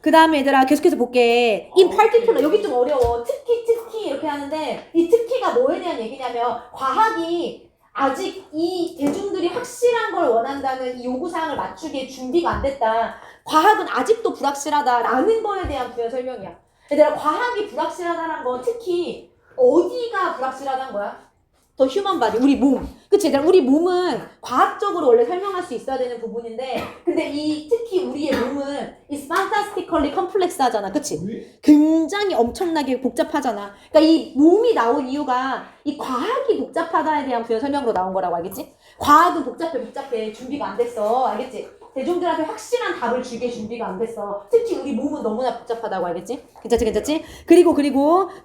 그 다음에 얘들아 계속해서 볼게. in particular. 여기 좀 어려워. 특히 이렇게 하는데 이 특히가 뭐에 대한 얘기냐면 과학이 아직 이 대중들이 확실한 걸 원한다는 이 요구사항을 맞추기에 준비가 안 됐다. 과학은 아직도 불확실하다라는 거에 대한 부연 설명이야. 얘들아 과학이 불확실하다는 건 특히 어디가 불확실하다는 거야? 더 휴먼 바디, 우리 몸. 그치? 얘들아 우리 몸은 과학적으로 원래 설명할 수 있어야 되는 부분인데 근데 특히 우리의 몸은 is fantastically complex 하잖아. 그치? 굉장히 엄청나게 복잡하잖아. 그러니까 이 몸이 나온 이유가 이 과학이 복잡하다에 대한 부연 설명으로 나온 거라고. 알겠지? 과학은 복잡해. 준비가 안 됐어. 알겠지? 대중들한테 확실한 답을 주게 준비가 안 됐어. 특히 우리 몸은 너무나 복잡하다고. 알겠지? 괜찮지? 그리고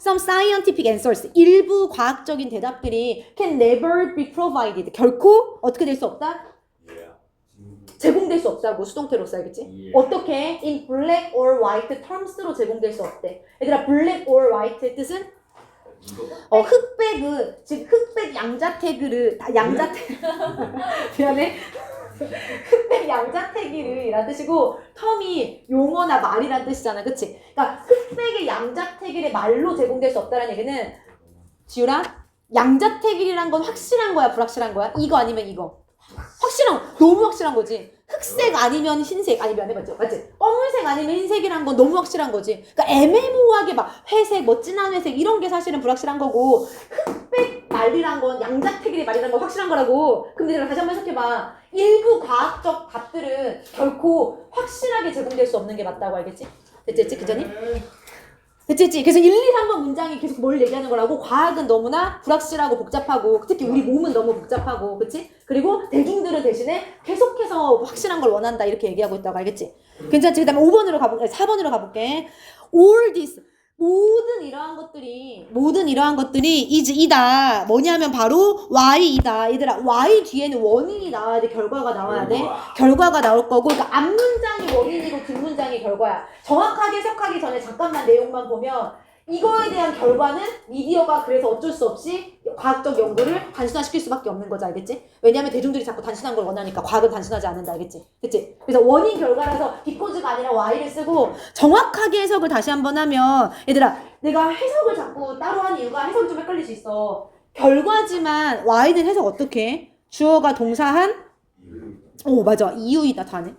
some scientific answers. 일부 과학적인 대답들이 can never be provided. 결코 어떻게 될 수 없다? 제공될 수 없다고. 수동태로서. 알겠지? 어떻게? in black or white terms로 제공될 수 없대. 얘들아 black or white의 뜻은? 흑백 양자태그를 미안해. 흑백 양자택일이란 뜻이고 텀이 용어나 말이란 뜻이잖아. 그치? 그러니까 흑백의 양자택일이 말로 제공될 수 없다는 얘기는 지우라 양자택일이란 건 확실한 거야 불확실한 거야? 이거 아니면 이거 너무 확실한 거지. 흑색 아니면 흰색 아니면 맞지? 검은색 아니면 흰색이란 건 너무 확실한 거지. 그러니까 애매모호하게 막 회색 뭐 진한 회색 이런 게 사실은 불확실한 거고 흑백 말이란 건 양자택일의 말이란 건 확실한 거라고. 그럼 얘들아 다시 한번 해석해봐. 일부 과학적 답들은 결코 확실하게 제공될 수 없는 게 맞다고 알겠지? 됐지? 그전이? 됐지? 그래서 1, 2, 3번 문장이 계속 뭘 얘기하는 거라고. 과학은 너무나 불확실하고 복잡하고 특히 우리 몸은 너무 복잡하고 그치? 그리고 대중들은 대신에 계속해서 확실한 걸 원한다 이렇게 얘기하고 있다고 알겠지? 괜찮지? 그 다음에 5번으로 가볼게. 4번으로 가볼게. All this 모든 이러한 것들이 이다. 뭐냐면 바로 Y이다. 얘들아 Y 뒤에는 원인이 나와야 돼. 결과가 나와야 돼. 결과가 나올 거고 그러니까 앞문장이 원인이고 뒷문장이 결과야. 정확하게 해석하기 전에 잠깐만 내용만 보면 이거에 대한 결과는 미디어가 그래서 어쩔 수 없이 과학적 연구를 단순화시킬 수밖에 없는 거지. 알겠지? 왜냐하면 대중들이 자꾸 단순한 걸 원하니까 과학은 단순하지 않는다. 알겠지? 그치? 그래서 원인 결과라서 because가 아니라 why를 쓰고 정확하게 해석을 다시 한번 하면 얘들아 내가 해석을 자꾸 따로 하는 이유가 해석이 좀 헷갈릴 수 있어. 결과지만 why는 해석 어떻게 해? 주어가 동사한 오 맞아 이유이다 다네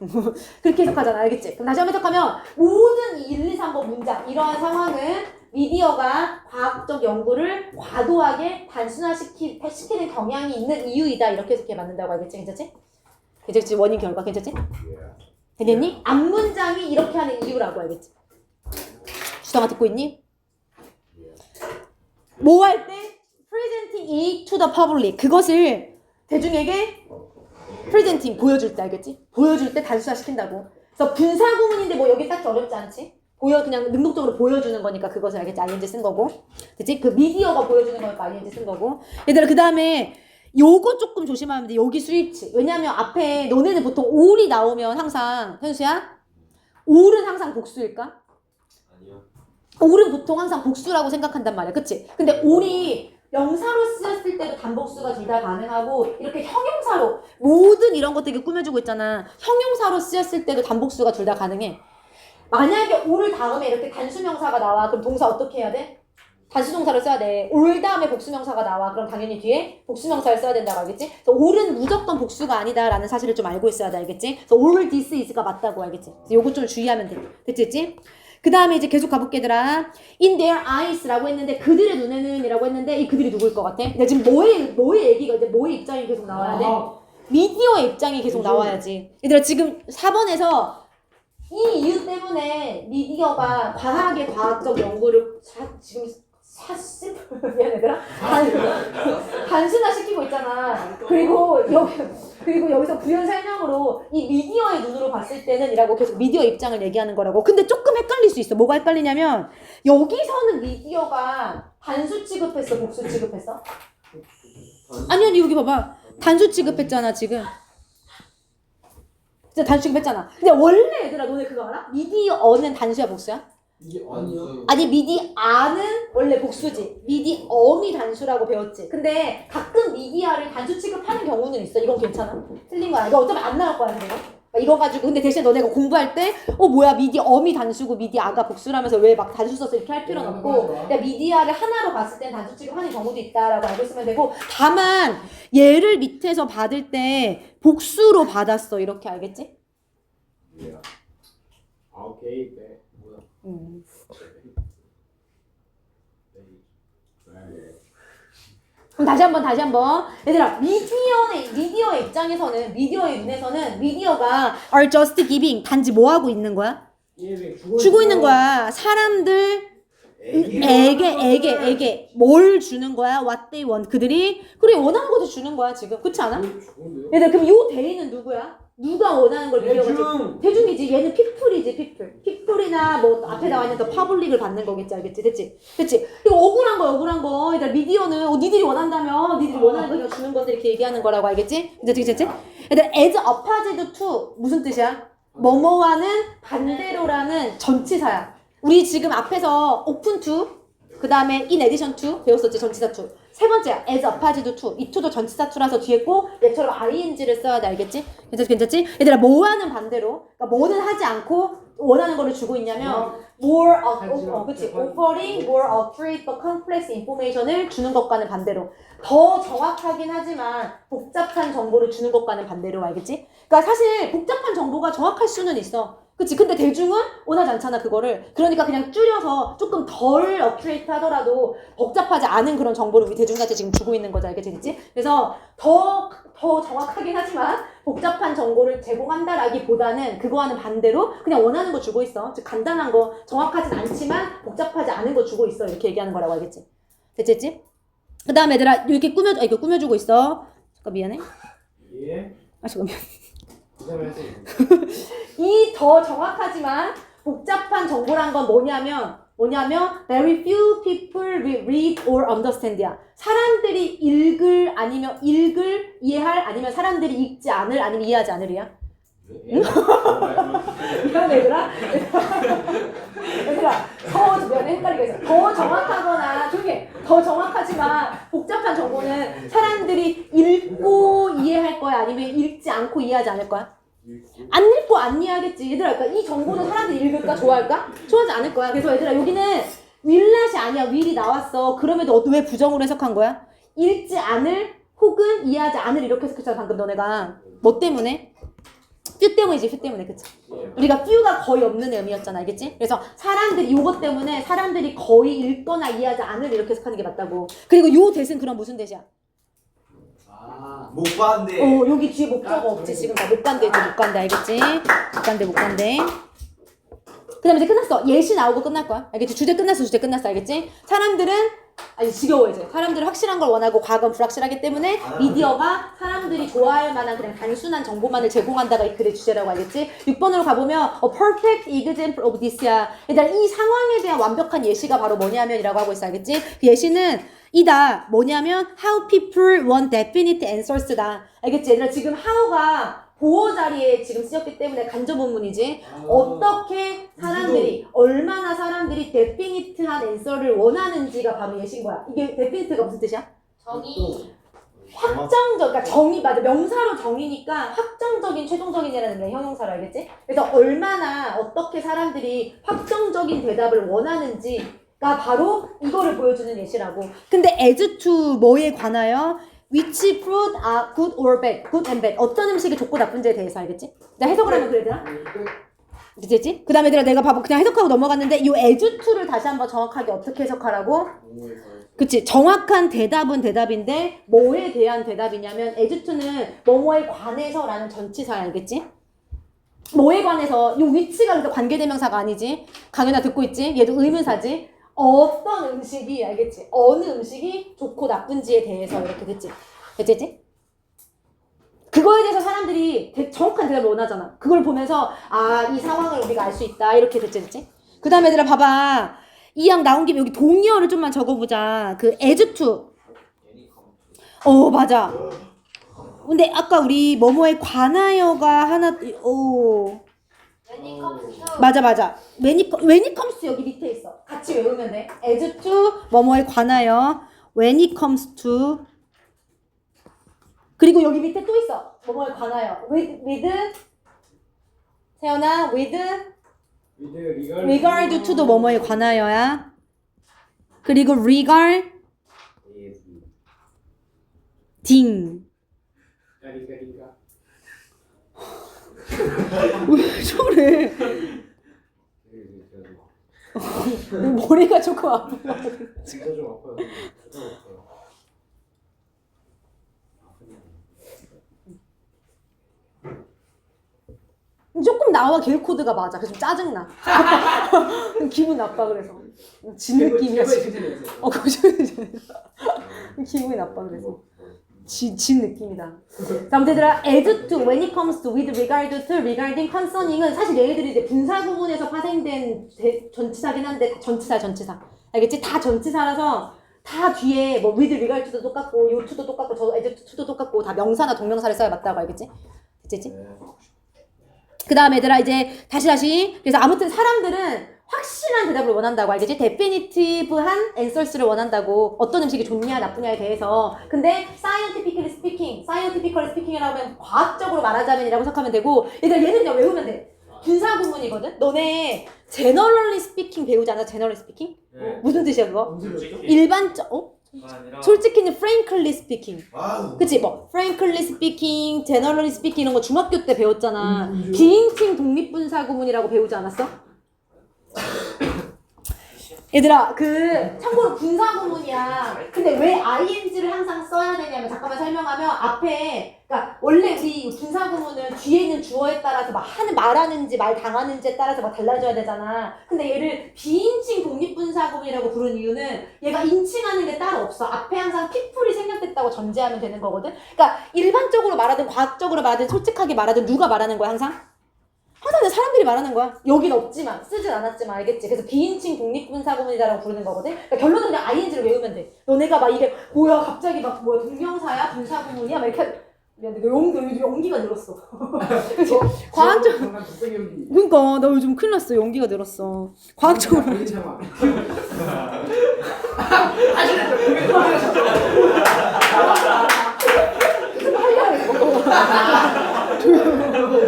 그렇게 해석하잖아. 알겠지? 그럼 다시 한번 해석하면 모든 1, 2, 3번 문장 이러한 상황은 미디어가 과학적 연구를 과도하게 단순화시키는 경향이 있는 이유이다. 이렇게 해석해 맞는다고 알겠지? 괜찮지? 괜찮지? 원인 결과 괜찮지? 되겠니? 앞문장이 이렇게 하는 이유라고 알겠지? 주성아 듣고 있니? 뭐 할 때? presenting it to the public 그것을 대중에게 presenting 보여줄 때 알겠지? 보여줄 때 단순화시킨다고. 그래서 분사구문인데 뭐 여기 딱히 어렵지 않지? 그냥 능동적으로 보여주는 거니까 그것을 알겠지? ing 쓴 거고. 됐지? 그 미디어가 보여주는 거니까 ing 쓴 거고. 얘들아 그 다음에 요거 조금 조심하면 돼. 여기 스위치. 왜냐면 앞에 너네는 보통 all이 나오면 항상 현수야? all은 항상 복수일까? 아니요. all은 보통 항상 복수라고 생각한단 말이야. 그치? 근데 all이 명사로 쓰였을 때도 단복수가 둘 다 가능하고 이렇게 형용사로 모든 이런 것들 꾸며주고 있잖아. 형용사로 쓰였을 때도 단복수가 둘 다 가능해. 만약에 all을 다음에 이렇게 단수명사가 나와 그럼 동사 어떻게 해야 돼? 단수동사를 써야 돼. all 다음에 복수명사가 나와 그럼 당연히 뒤에 복수명사를 써야 된다고 알겠지? 그래서 all은 무조건 복수가 아니다라는 사실을 좀 알고 있어야 돼. 알겠지? 그래서 all this is가 맞다고 알겠지? 그래서 요거 좀 주의하면 돼. 됐지? 그 다음에 이제 계속 가볼게 얘들아. In their eyes라고 했는데 그들의 눈에는 이라고 했는데 이 그들이 누구일 것 같아? 근데 지금 뭐의 얘기가 이제 뭐의 입장이 계속 나와야 돼? 미디어의 입장이 계속 나와야지. 얘들아 지금 4번에서 이 이유 때문에 미디어가 과학적 연구를 지금 미안해 얘들아 단순화시키고 있잖아. 그리고 여기서 부연 설명으로 이 미디어의 눈으로 봤을 때는 이라고 계속 미디어 입장을 얘기하는 거라고. 근데 조금 헷갈릴 수 있어. 뭐가 헷갈리냐면 여기서는 미디어가 단수 취급했어 복수 취급했어? 아니 여기 봐봐 단수 취급했잖아 지금. 진짜 단수 취급했잖아. 근데 원래 얘들아 너네 그거 알아? 미디어는 단수야 복수야? 이게 아니요. 아니 미디아는 원래 복수지. 미디엄이 단수라고 배웠지. 근데 가끔 미디아를 단수 취급하는 경우는 있어. 이건 괜찮아? 틀린 거야. 이거 어차피 안 나올 거야. 근데 이거 가지고 근데 대신 너네가 공부할 때 뭐야 미디엄이 단수고 미디아가 복수라면서 왜 막 단수 써서 이렇게 할 필요는 없고 그냥 미디아를 하나로 봤을 땐 단수 취급하는 경우도 있다라고 알고 있으면 되고 다만 얘를 밑에서 받을 때 복수로 받았어. 이렇게 알겠지? 예. 아 오케이 네. 뭐야? 그럼 다시 한번 얘들아 미디어의 입장에서는 미디어의 눈에서는 미디어가 are just giving 단지 뭐 하고 있는 거야? 주고 있는 거야. 사람들에게 뭘 주는 거야? What they want 그들이 그래 원하는 것을 주는 거야 지금. 그렇지 않아? 얘들아 그럼 요 대의는 누구야? 누가 원하는 걸 미디어가 대중이지. 얘는 people이지. people이나 뭐 앞에 나와 있는 더 퍼블릭을 받는 거겠지. 알겠지? 됐지? 이거 억울한 거 얘들아 미디어는 니들이 원한다면 니들이 원하는 거 그냥 주는 건데 이렇게 얘기하는 거라고 알겠지? 됐지? 얘들아 as opposed to 무슨 뜻이야? 뭐뭐와는 반대로라는 전치사야. 우리 지금 앞에서 open to 그 다음에 in addition to 배웠었지. 전치사 to 세 번째야. as opposed to. 이 to도 전치사 to라서 뒤에 꼭 얘처럼 ing를 써야 돼. 알겠지? 괜찮지? 얘들아 뭐와는 반대로. 그러니까 뭐는 하지 않고 원하는 거를 주고 있냐면 more 그치? offering more accurate but complex information을 주는 것과는 반대로. 더 정확하긴 하지만 복잡한 정보를 주는 것과는 반대로. 알겠지? 그러니까 사실 복잡한 정보가 정확할 수는 있어. 그치? 근데 대중은 원하지 않잖아, 그거를. 그러니까 그냥 줄여서 조금 덜 accurate 하더라도 복잡하지 않은 그런 정보를 우리 대중한테 지금 주고 있는 거지, 알겠지? 그래서 더 정확하긴 하지만 복잡한 정보를 제공한다라기보다는 그거와는 반대로 그냥 원하는 거 주고 있어. 즉, 간단한 거, 정확하진 않지만 복잡하지 않은 거 주고 있어. 이렇게 얘기하는 거라고, 알겠지? 됐지? 그 다음 얘들아, 이렇게 이거 꾸며주고 있어. 잠깐, 미안해. 예. 잠깐, 미안. 고생하셨습니다. 이 더 정확하지만 복잡한 정보란 건 뭐냐면 very few people will read or understand야. 사람들이 읽을 이해할 아니면 사람들이 읽지 않을 아니면 이해하지 않으리야. 예? 미안 얘들아. 얘들아 미안해 헷갈리게 했어. 더 정확하거나 조용히 더 정확하지만 복잡한 정보는 사람들이 읽고 이해할 거야 아니면 읽지 않고 이해하지 않을 거야? 안 읽고 안 이해하겠지. 얘들아, 그러니까 이 정보는 사람들이 읽을까? 좋아할까? 좋아하지 않을 거야. 그래서 얘들아, 여기는 willnot이 아니야. will이 나왔어. 그럼에도 왜 부정으로 해석한 거야? 읽지 않을 혹은 이해하지 않을 이렇게 해석했잖아, 방금 너네가. 뭐 때문에? few 때문이지, few 때문에. 그치? 우리가 few가 거의 없는 의미였잖아. 알겠지? 그래서 사람들이, 요것 때문에 사람들이 거의 읽거나 이해하지 않을 이렇게 해석하는 게 맞다고. 그리고 요 대신 그럼 무슨 대시야? 못 봤는데. 여기 뒤에 목적어 없지. 지금 다 못 간대, 못 간대. 알겠지? 못 간대. 그 다음에 이제 끝났어. 예시 나오고 끝날 거야. 알겠지? 주제 끝났어. 알겠지? 사람들은, 지겨워, 이제. 사람들은 확실한 걸 원하고 과거는 불확실하기 때문에 미디어가 사람들이 좋아할 만한 그냥 단순한 정보만을 제공한다가 이 글의 주제라고. 알겠지? 6번으로 가보면, a perfect example of this야. 일단 이 상황에 대한 완벽한 예시가 바로 뭐냐면이라고 하고 있어. 알겠지? 그 예시는 이다. 뭐냐면, how people want definite answers다. 알겠지? 얘들아, 지금 how가 보호 자리에 지금 쓰였기 때문에 간접 본문이지. 어떻게 사람들이, 얼마나 사람들이 definite한 answer를 원하는지가 바로 예시인 거야. 이게 definite가 무슨 뜻이야? 정의. 확정적, 그러니까 정의, 맞아. 명사로 정의니까 확정적인, 최종적인이라는 게 형용사로. 알겠지? 그래서 얼마나, 어떻게 사람들이 확정적인 대답을 원하는지가 바로 이거를 보여주는 예시라고. 근데 as to 뭐에 관하여? Which fruit are good or bad? Good and bad. 어떤 음식이 좋고 나쁜지에 대해서. 알겠지? 나 해석을 하면 그래, 얘들아? 됐지? 그 다음에 얘들아, 내가 봐봐. 그냥 해석하고 넘어갔는데 이 as to를 다시 한번 정확하게 어떻게 해석하라고? 그치? 정확한 대답은 대답인데 뭐에 대한 대답이냐면 as to는 뭐뭐에 관해서라는 전치사야. 알겠지? 뭐에 관해서 이 위치가 그래서 관계대명사가 아니지. 강연아 듣고 있지? 얘도 의문사지. 어떤 음식이, 알겠지? 어느 음식이 좋고 나쁜지에 대해서 이렇게 됐지? 그거에 대해서 사람들이 정확한 대답을 원하잖아. 그걸 보면서 이 상황을 우리가 알 수 있다. 이렇게 됐지? 그 다음에 얘들아 봐봐. 이 양 나온 김에 여기 동의어를 좀만 적어보자. 그 as to. 맞아. 근데 아까 우리 뭐뭐에 관하여가 하나 맞아. when it comes to 여기 밑에 있어. 같이 외우면 돼. as to 뭐뭐에 관하여 when it comes to 그리고 여기 밑에 또 있어. 뭐뭐에 관하여 with 세연아 with regard to도 뭐뭐에 관하여야. 그리고 regarding 왜 저래? 머리가 조금 아프다. 진짜 좀 아파요. 조금 나와 길 코드가 맞아. 그래서 좀 짜증나. 기분 나빠 그래서. 진 느낌이야 지금. 기분이 나빠 그래서. 진 느낌이다. 자, 아무튼 얘들아, as to, when it comes to, with regard to, regarding, concerning은 사실 얘네들이 이제 분사 구문에서 파생된 전치사긴 한데 전치사. 알겠지? 다 전치사라서 다 뒤에 뭐 with regard to도 똑같고, 요 to도 똑같고, 저 as to도 똑같고 다 명사나 동명사를 써야 맞다고. 알겠지? 됐지? 그 다음에 얘들아 이제 다시 그래서 아무튼 사람들은 확실한 대답을 원한다고 알겠지? definitive한 answers를 원한다고. 어떤 음식이 좋냐 나쁘냐에 대해서. 근데 scientifically speaking이라고 하면 과학적으로 말하자면이라고 생각하면 되고, 얘는 그냥 외우면 돼. 분사구문이거든? 너네 generally speaking 배우잖아. generally speaking? 네. 무슨 뜻이야 그거? 솔직히 일반적 아니라 솔직히는 frankly speaking. 와우. 그치? 뭐 frankly speaking, generally speaking 이런 거 중학교 때 배웠잖아. 음. 비인칭 독립분사구문이라고 배우지 않았어? 얘들아, 참고로 분사구문이야. 근데 왜 ing를 항상 써야 되냐면, 잠깐만 설명하면, 그러니까, 원래 우리 분사구문은 뒤에 있는 주어에 따라서 말하는지, 말 당하는지에 따라서 막 달라져야 되잖아. 근데 얘를 비인칭 독립분사구문이라고 부른 이유는 얘가 인칭하는 게 따로 없어. 앞에 항상 people이 생략됐다고 전제하면 되는 거거든. 그러니까, 일반적으로 말하든, 과학적으로 말하든, 솔직하게 말하든, 누가 말하는 거야, 항상? 항상 사람들이 말하는 거야. 여긴 없지만, 쓰진 않았지만, 알겠지? 그래서 비인칭 독립분사구문이다라고 부르는 거거든? 그러니까 결론은 그냥 ing를 외우면 돼. 너네가 막 이게, 뭐야, 갑자기 막, 뭐야, 동명사야? 분사구문이야? 막 이렇게. 야, 너 요즘 연기가 늘었어. 그치? 과학적, 잠깐 독백 연기. 그니까, 나 요즘 큰일 났어. 연기가 늘었어. 과학적으로. 괜찮아.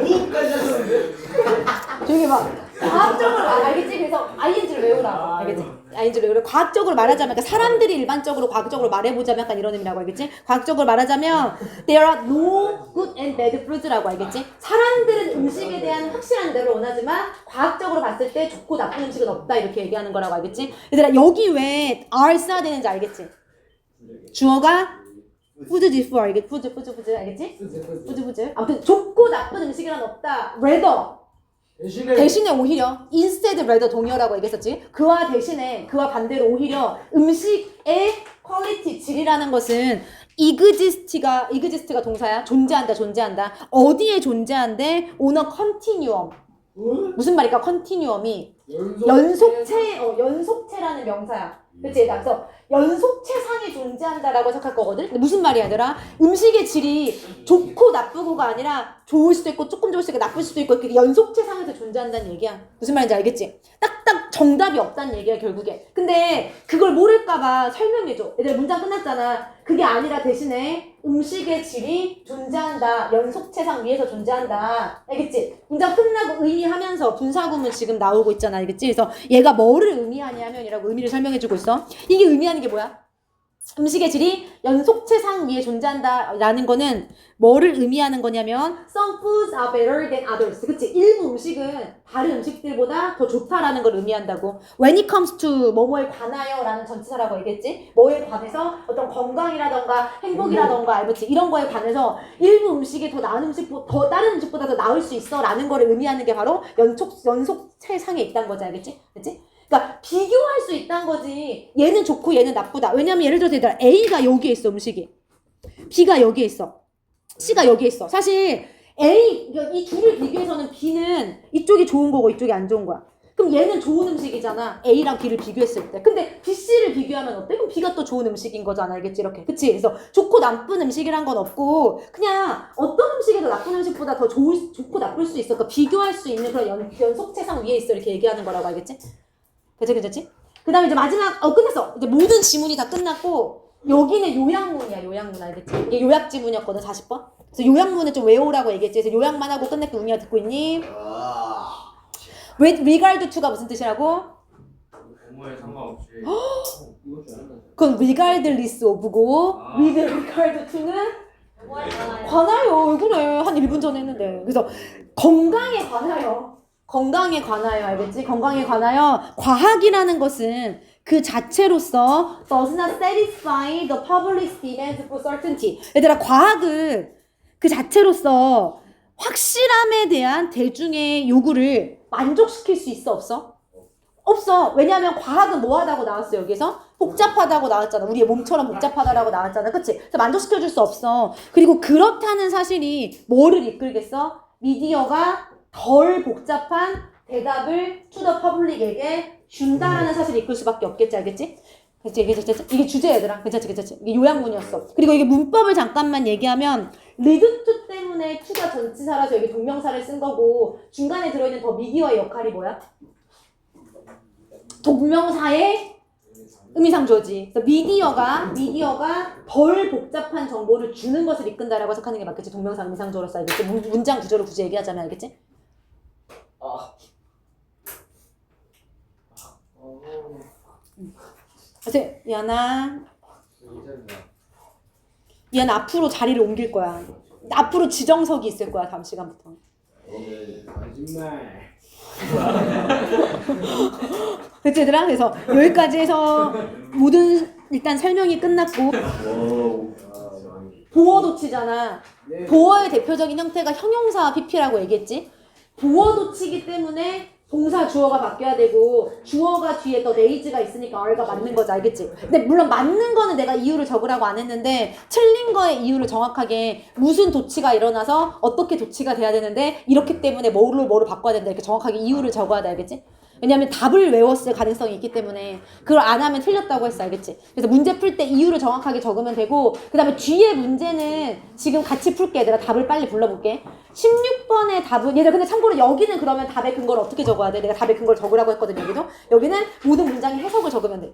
무까지 하셨는데? 조용히 봐. 과학적으로 알겠지? 그래서 ing를 외우라고. 알겠지? ing를 외우라. 과학적으로 말하자면, 그러니까 사람들이 일반적으로 과학적으로 말해보자면 약간 이런 의미라고 알겠지? 과학적으로 말하자면 there are no good and bad foods라고 알겠지? 사람들은 음식에 대한 확실한 대로 원하지만 과학적으로 봤을 때 좋고 나쁜 음식은 없다 이렇게 얘기하는 거라고 알겠지? 얘들아 여기 왜 are 써야 되는지 알겠지? 주어가 food before 알겠지? food 알겠지? food 아무튼 좋고 나쁜 음식이란 없다. rather 대신에 오히려 instead rather 동의어라고 얘기했었지. 그와 반대로 오히려 음식의 퀄리티, 질이라는 것은 exist가 동사야. 존재한다. 어디에 존재한대? on a continuum. 무슨 말일까? continuum이 연속체라는 명사야. 그치? 그래서 연속체상에 존재한다라고 생각할 거거든? 근데 무슨 말이야, 얘들아? 음식의 질이 좋고 나쁘고가 아니라 좋을 수도 있고, 조금 좋을 수도 있고, 나쁠 수도 있고, 이렇게 연속체상에서 존재한다는 얘기야. 무슨 말인지 알겠지? 딱딱 정답이 없다는 얘기야, 결국에. 근데 그걸 모를까봐 설명해줘. 얘들아, 문장 끝났잖아. 그게 아니라 대신에 음식의 질이 존재한다. 연속체상 위에서 존재한다. 알겠지? 문장 끝나고 의미하면서 분사구문 지금 나오고 있잖아. 알겠지? 그래서 얘가 뭐를 의미하냐면이라고 의미를 설명해주고 있어. 이게 의미하는 게 뭐야? 음식의 질이 연속체상 위에 존재한다라는 거는 뭐를 의미하는 거냐면 some foods are better than others. 그치? 일부 음식은 다른 음식들보다 더 좋다라는 걸 의미한다고. When it comes to 뭐뭐에 관하여 라는 전치사라고 얘기했지. 뭐에 관해서 어떤 건강이라던가 행복이라던가 알겠지? 이런 거에 관해서 일부 음식이 더 나은 다른 음식보다 더 나을 수 있어 라는 거를 의미하는 게 바로 연속체상에 있다는 거지. 알겠지? 그치? 그러니까 비교할 수 있다는 거지. 얘는 좋고 얘는 나쁘다. 왜냐면 예를 들어서 얘들아 A가 여기에 있어 음식이. B가 여기에 있어. C가 여기에 있어. 사실 이 둘을 비교해서는 B는 이쪽이 좋은 거고 이쪽이 안 좋은 거야. 그럼 얘는 좋은 음식이잖아. A랑 B를 비교했을 때. 근데 B, C를 비교하면 어때? 그럼 B가 또 좋은 음식인 거잖아. 알겠지? 이렇게. 그치? 그래서 좋고 나쁜 음식이란 건 없고 그냥 어떤 음식이 더 나쁜 음식보다 더 좋고 나쁠 수 있어. 그러니까 비교할 수 있는 그런 연속체상 위에 있어. 이렇게 얘기하는 거라고 알겠지? 괜찮지? 그 다음에 이제 마지막, 끝났어. 이제 모든 지문이 다 끝났고, 여기는 요약문이야, 요약문 알겠지? 이게 요약 지문이었거든, 40번? 그래서 요약문을 좀 외우라고 얘기했지. 그래서 요약만 하고 끝낼게. 웅이야, 듣고 있니? With regard to가 무슨 뜻이라고? 부모에 상관없이. 그건 regardless of고, with regard to는? 관하여. 왜 그래? 한 1분 전에 했는데. 그래서 건강에 관하여 알겠지? 건강에 관하여 과학이라는 것은 그 자체로서 does not satisfy the public's demands for certainty. 얘들아 과학은 그 자체로서 확실함에 대한 대중의 요구를 만족시킬 수 있어 없어? 없어. 왜냐하면 과학은 뭐하다고 나왔어 여기서? 복잡하다고 나왔잖아. 우리의 몸처럼 복잡하다라고 나왔잖아. 그치? 그래서 만족시켜줄 수 없어. 그리고 그렇다는 사실이 뭐를 이끌겠어? 미디어가 덜 복잡한 대답을 to the public에게 준다라는 사실을 이끌 수밖에 없겠지. 알겠지? 이게 주제 얘들아. 괜찮지? 이게 요약문이었어. 그리고 이게 문법을 잠깐만 얘기하면 lead to 때문에 to가 전치사라서 여기 동명사를 쓴 거고 중간에 들어있는 더 미디어의 역할이 뭐야? 동명사의 의미상조지. 그래서 미디어가 덜 복잡한 정보를 주는 것을 이끈다라고 해석하는 게 맞겠지. 동명사 의미상조로서 알겠지. 문장 구조를 굳이 얘기하자면 알겠지? 그래서 얘는 앞으로 자리를 옮길 거야. 앞으로 지정석이 있을 거야. 다음 시간부터. 거짓말. 그치 얘들아? 그래서 여기까지 해서 모든 일단 설명이 끝났고 보어 도치잖아. 보어의 대표적인 형태가 형용사와 PP라고 얘기했지. 보어 도치이기 때문에 동사 주어가 바뀌어야 되고 주어가 뒤에 더 레이즈가 있으니까 R가 맞는 거지. 알겠지? 근데 물론 맞는 거는 내가 이유를 적으라고 안 했는데 틀린 거의 이유를 정확하게 무슨 도치가 일어나서 어떻게 도치가 돼야 되는데 이렇기 때문에 뭐를 바꿔야 된다 이렇게 정확하게 이유를 적어야 돼. 알겠지? 왜냐면 답을 외웠을 가능성이 있기 때문에 그걸 안 하면 틀렸다고 했어. 알겠지? 그래서 문제 풀 때 이유를 정확하게 적으면 되고 그 다음에 뒤에 문제는 지금 같이 풀게. 내가 답을 빨리 불러볼게. 16번의 답은 얘들 근데 참고로 여기는 그러면 답의 근거를 어떻게 적어야 돼? 내가 답의 근거를 적으라고 했거든. 여기는 모든 문장의 해석을 적으면 돼.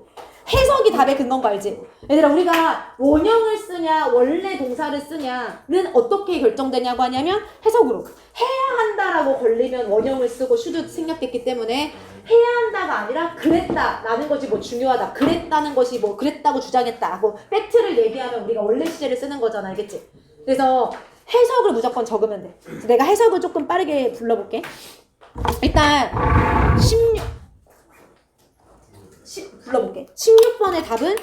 해석이 답의 근거인 거 알지? 얘들아 우리가 원형을 쓰냐 원래 동사를 쓰냐는 어떻게 결정되냐고 하냐면 해석으로 해야 한다라고 걸리면 원형을 쓰고 should 생략됐기 때문에 해야 한다가 아니라 그랬다라는 것이 뭐 중요하다. 그랬다는 것이 뭐 그랬다고 주장했다. 뭐 팩트를 얘기하면 우리가 원래 시제를 쓰는 거잖아. 알겠지? 그래서 해석을 무조건 적으면 돼. 그래서 내가 해석을 조금 빠르게 불러볼게. 일단 16번의 답은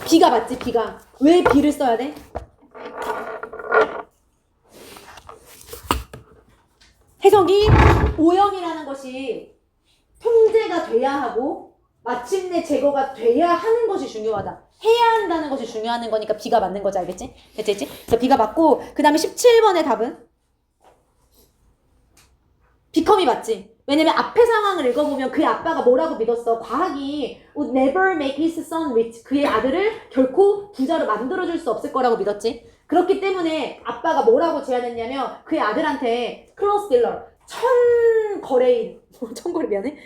B가 맞지? B가. 왜 B를 써야 돼? 해석이 오형이라는 것이 통제가 돼야 하고 마침내 제거가 돼야 하는 것이 중요하다. 해야 한다는 것이 중요한 거니까 B가 맞는 거지. 알겠지? 됐지? 그래서 B가 맞고 그 다음에 17번의 답은 become이 맞지? 왜냐면 앞에 상황을 읽어보면 그의 아빠가 뭐라고 믿었어? 과학이 would never make his son rich. 그의 아들을 결코 부자로 만들어줄 수 없을 거라고 믿었지? 그렇기 때문에 아빠가 뭐라고 제안했냐면 그의 아들한테 클로스 딜러 천거래인 미안해.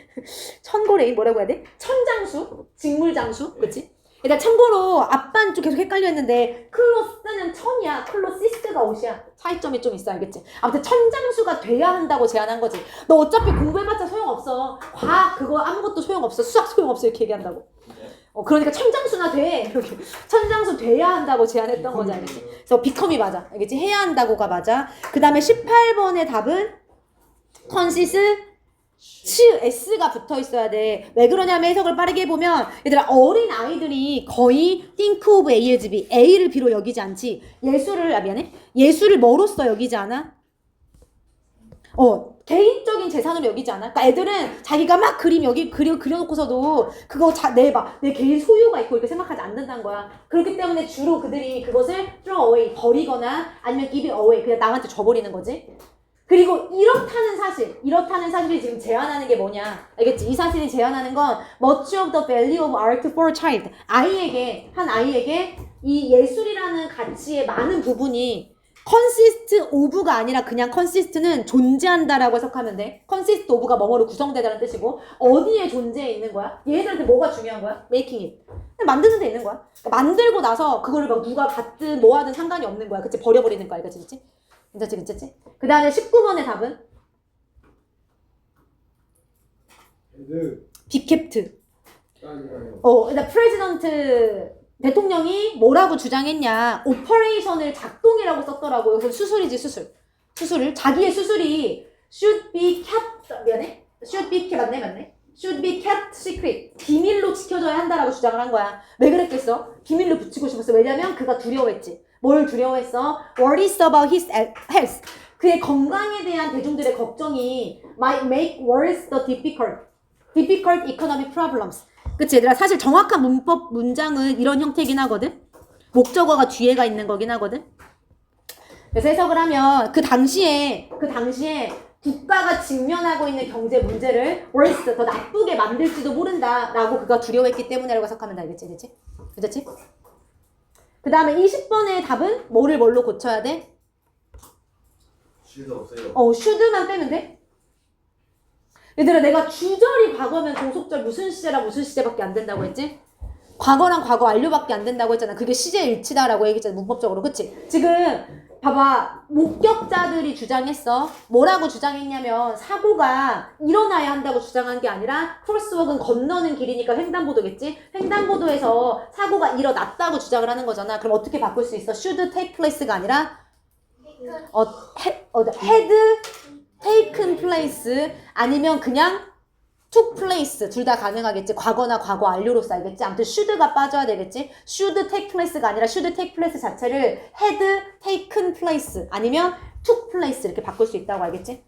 천거래인 뭐라고 해야 돼? 천장수? 직물장수? 그치? 일단 참고로 아빠는 좀 계속 헷갈려 했는데 클로스는 천이야. 클로시스트가 옷이야. 차이점이 좀 있어. 알겠지? 아무튼 천장수가 돼야 한다고 제안한 거지. 너 어차피 공부해봤자 소용없어. 과학 그거 아무것도 소용없어. 수학 소용없어. 이렇게 얘기한다고. 그러니까 천장수나 돼. 이렇게 천장수 돼야 한다고 제안했던 거지. 알겠지? 그래서 become이 맞아. 알겠지? 해야 한다고가 맞아. 그 다음에 18번의 답은 consist S가 붙어 있어야 돼. 왜 그러냐면 해석을 빠르게 해보면 얘들아 어린 아이들이 거의 think of A as B A를 B로 여기지 않지. 예술을 뭐로써 여기지 않아? 개인적인 재산으로 여기지 않아? 그러니까 애들은 자기가 막 그림 여기 그려놓고서도 그거 내 개인 소유가 있고 이렇게 생각하지 않는다는 거야. 그렇기 때문에 주로 그들이 그것을 throw away 버리거나 아니면 give it away 그냥 남한테 줘버리는 거지. 그리고 이렇다는 사실이 지금 제안하는 게 뭐냐? 알겠지? 이 사실이 제안하는 건 much of the value of art for a child. 한 아이에게 이 예술이라는 가치의 많은 부분이 consist of가 아니라 그냥 consist는 존재한다라고 해석하면 돼. consist of가 뭐뭐로 구성되다는 뜻이고 어디에 존재해 있는 거야? 얘네들한테 뭐가 중요한 거야? making it. 만드는 데 있는 거야. 그러니까 만들고 나서 그거를 막 누가 받든 뭐 하든 상관이 없는 거야. 그치? 버려버리는 거야. 그치? 괜찮지? 그 다음에 19번의 답은? be kept. 일단 프레지던트 대통령이 뭐라고 주장했냐. 오퍼레이션을 작동이라고 썼더라고. 여기서 수술이지, 수술을. 자기의 수술이 should be kept, should be kept, 맞네. should be kept secret. 비밀로 지켜져야 한다라고 주장을 한 거야. 왜 그랬겠어? 비밀로 붙이고 싶었어. 왜냐면 그가 두려워했지. 뭘 두려워했어? Worries about his health. 그의 건강에 대한 대중들의 걱정이 might make worse the difficult economic problems. 그치 얘들아 사실 정확한 문법 문장은 이런 형태긴 하거든. 목적어가 뒤에가 있는 거긴 하거든. 그래서 해석을 하면 그 당시에 국가가 직면하고 있는 경제 문제를 worse 더 나쁘게 만들지도 모른다라고 그가 두려워했기 때문에라고 해석하면 돼. 알겠지? 그 다음에 20번의 답은 뭘로 고쳐야 돼? should 없어요. should만 빼면 돼? 얘들아 내가 주절이 과거면 종속절 무슨 시제랑 무슨 시제밖에 안 된다고 했지? 과거랑 과거 완료밖에 안 된다고 했잖아. 그게 시제 일치다라고 얘기했잖아. 문법적으로. 그치? 지금 봐봐. 목격자들이 주장했어. 뭐라고 주장했냐면 사고가 일어나야 한다고 주장한 게 아니라 크로스워크는 건너는 길이니까 횡단보도겠지? 횡단보도에서 사고가 일어났다고 주장을 하는 거잖아. 그럼 어떻게 바꿀 수 있어? should take place가 아니라 had taken place 아니면 그냥 took place 둘 다 가능하겠지. 과거나 과거 완료로 써야겠지. 아무튼 should가 빠져야 되겠지. should take place가 아니라 should take place 자체를 had taken place 아니면 took place 이렇게 바꿀 수 있다고 알겠지?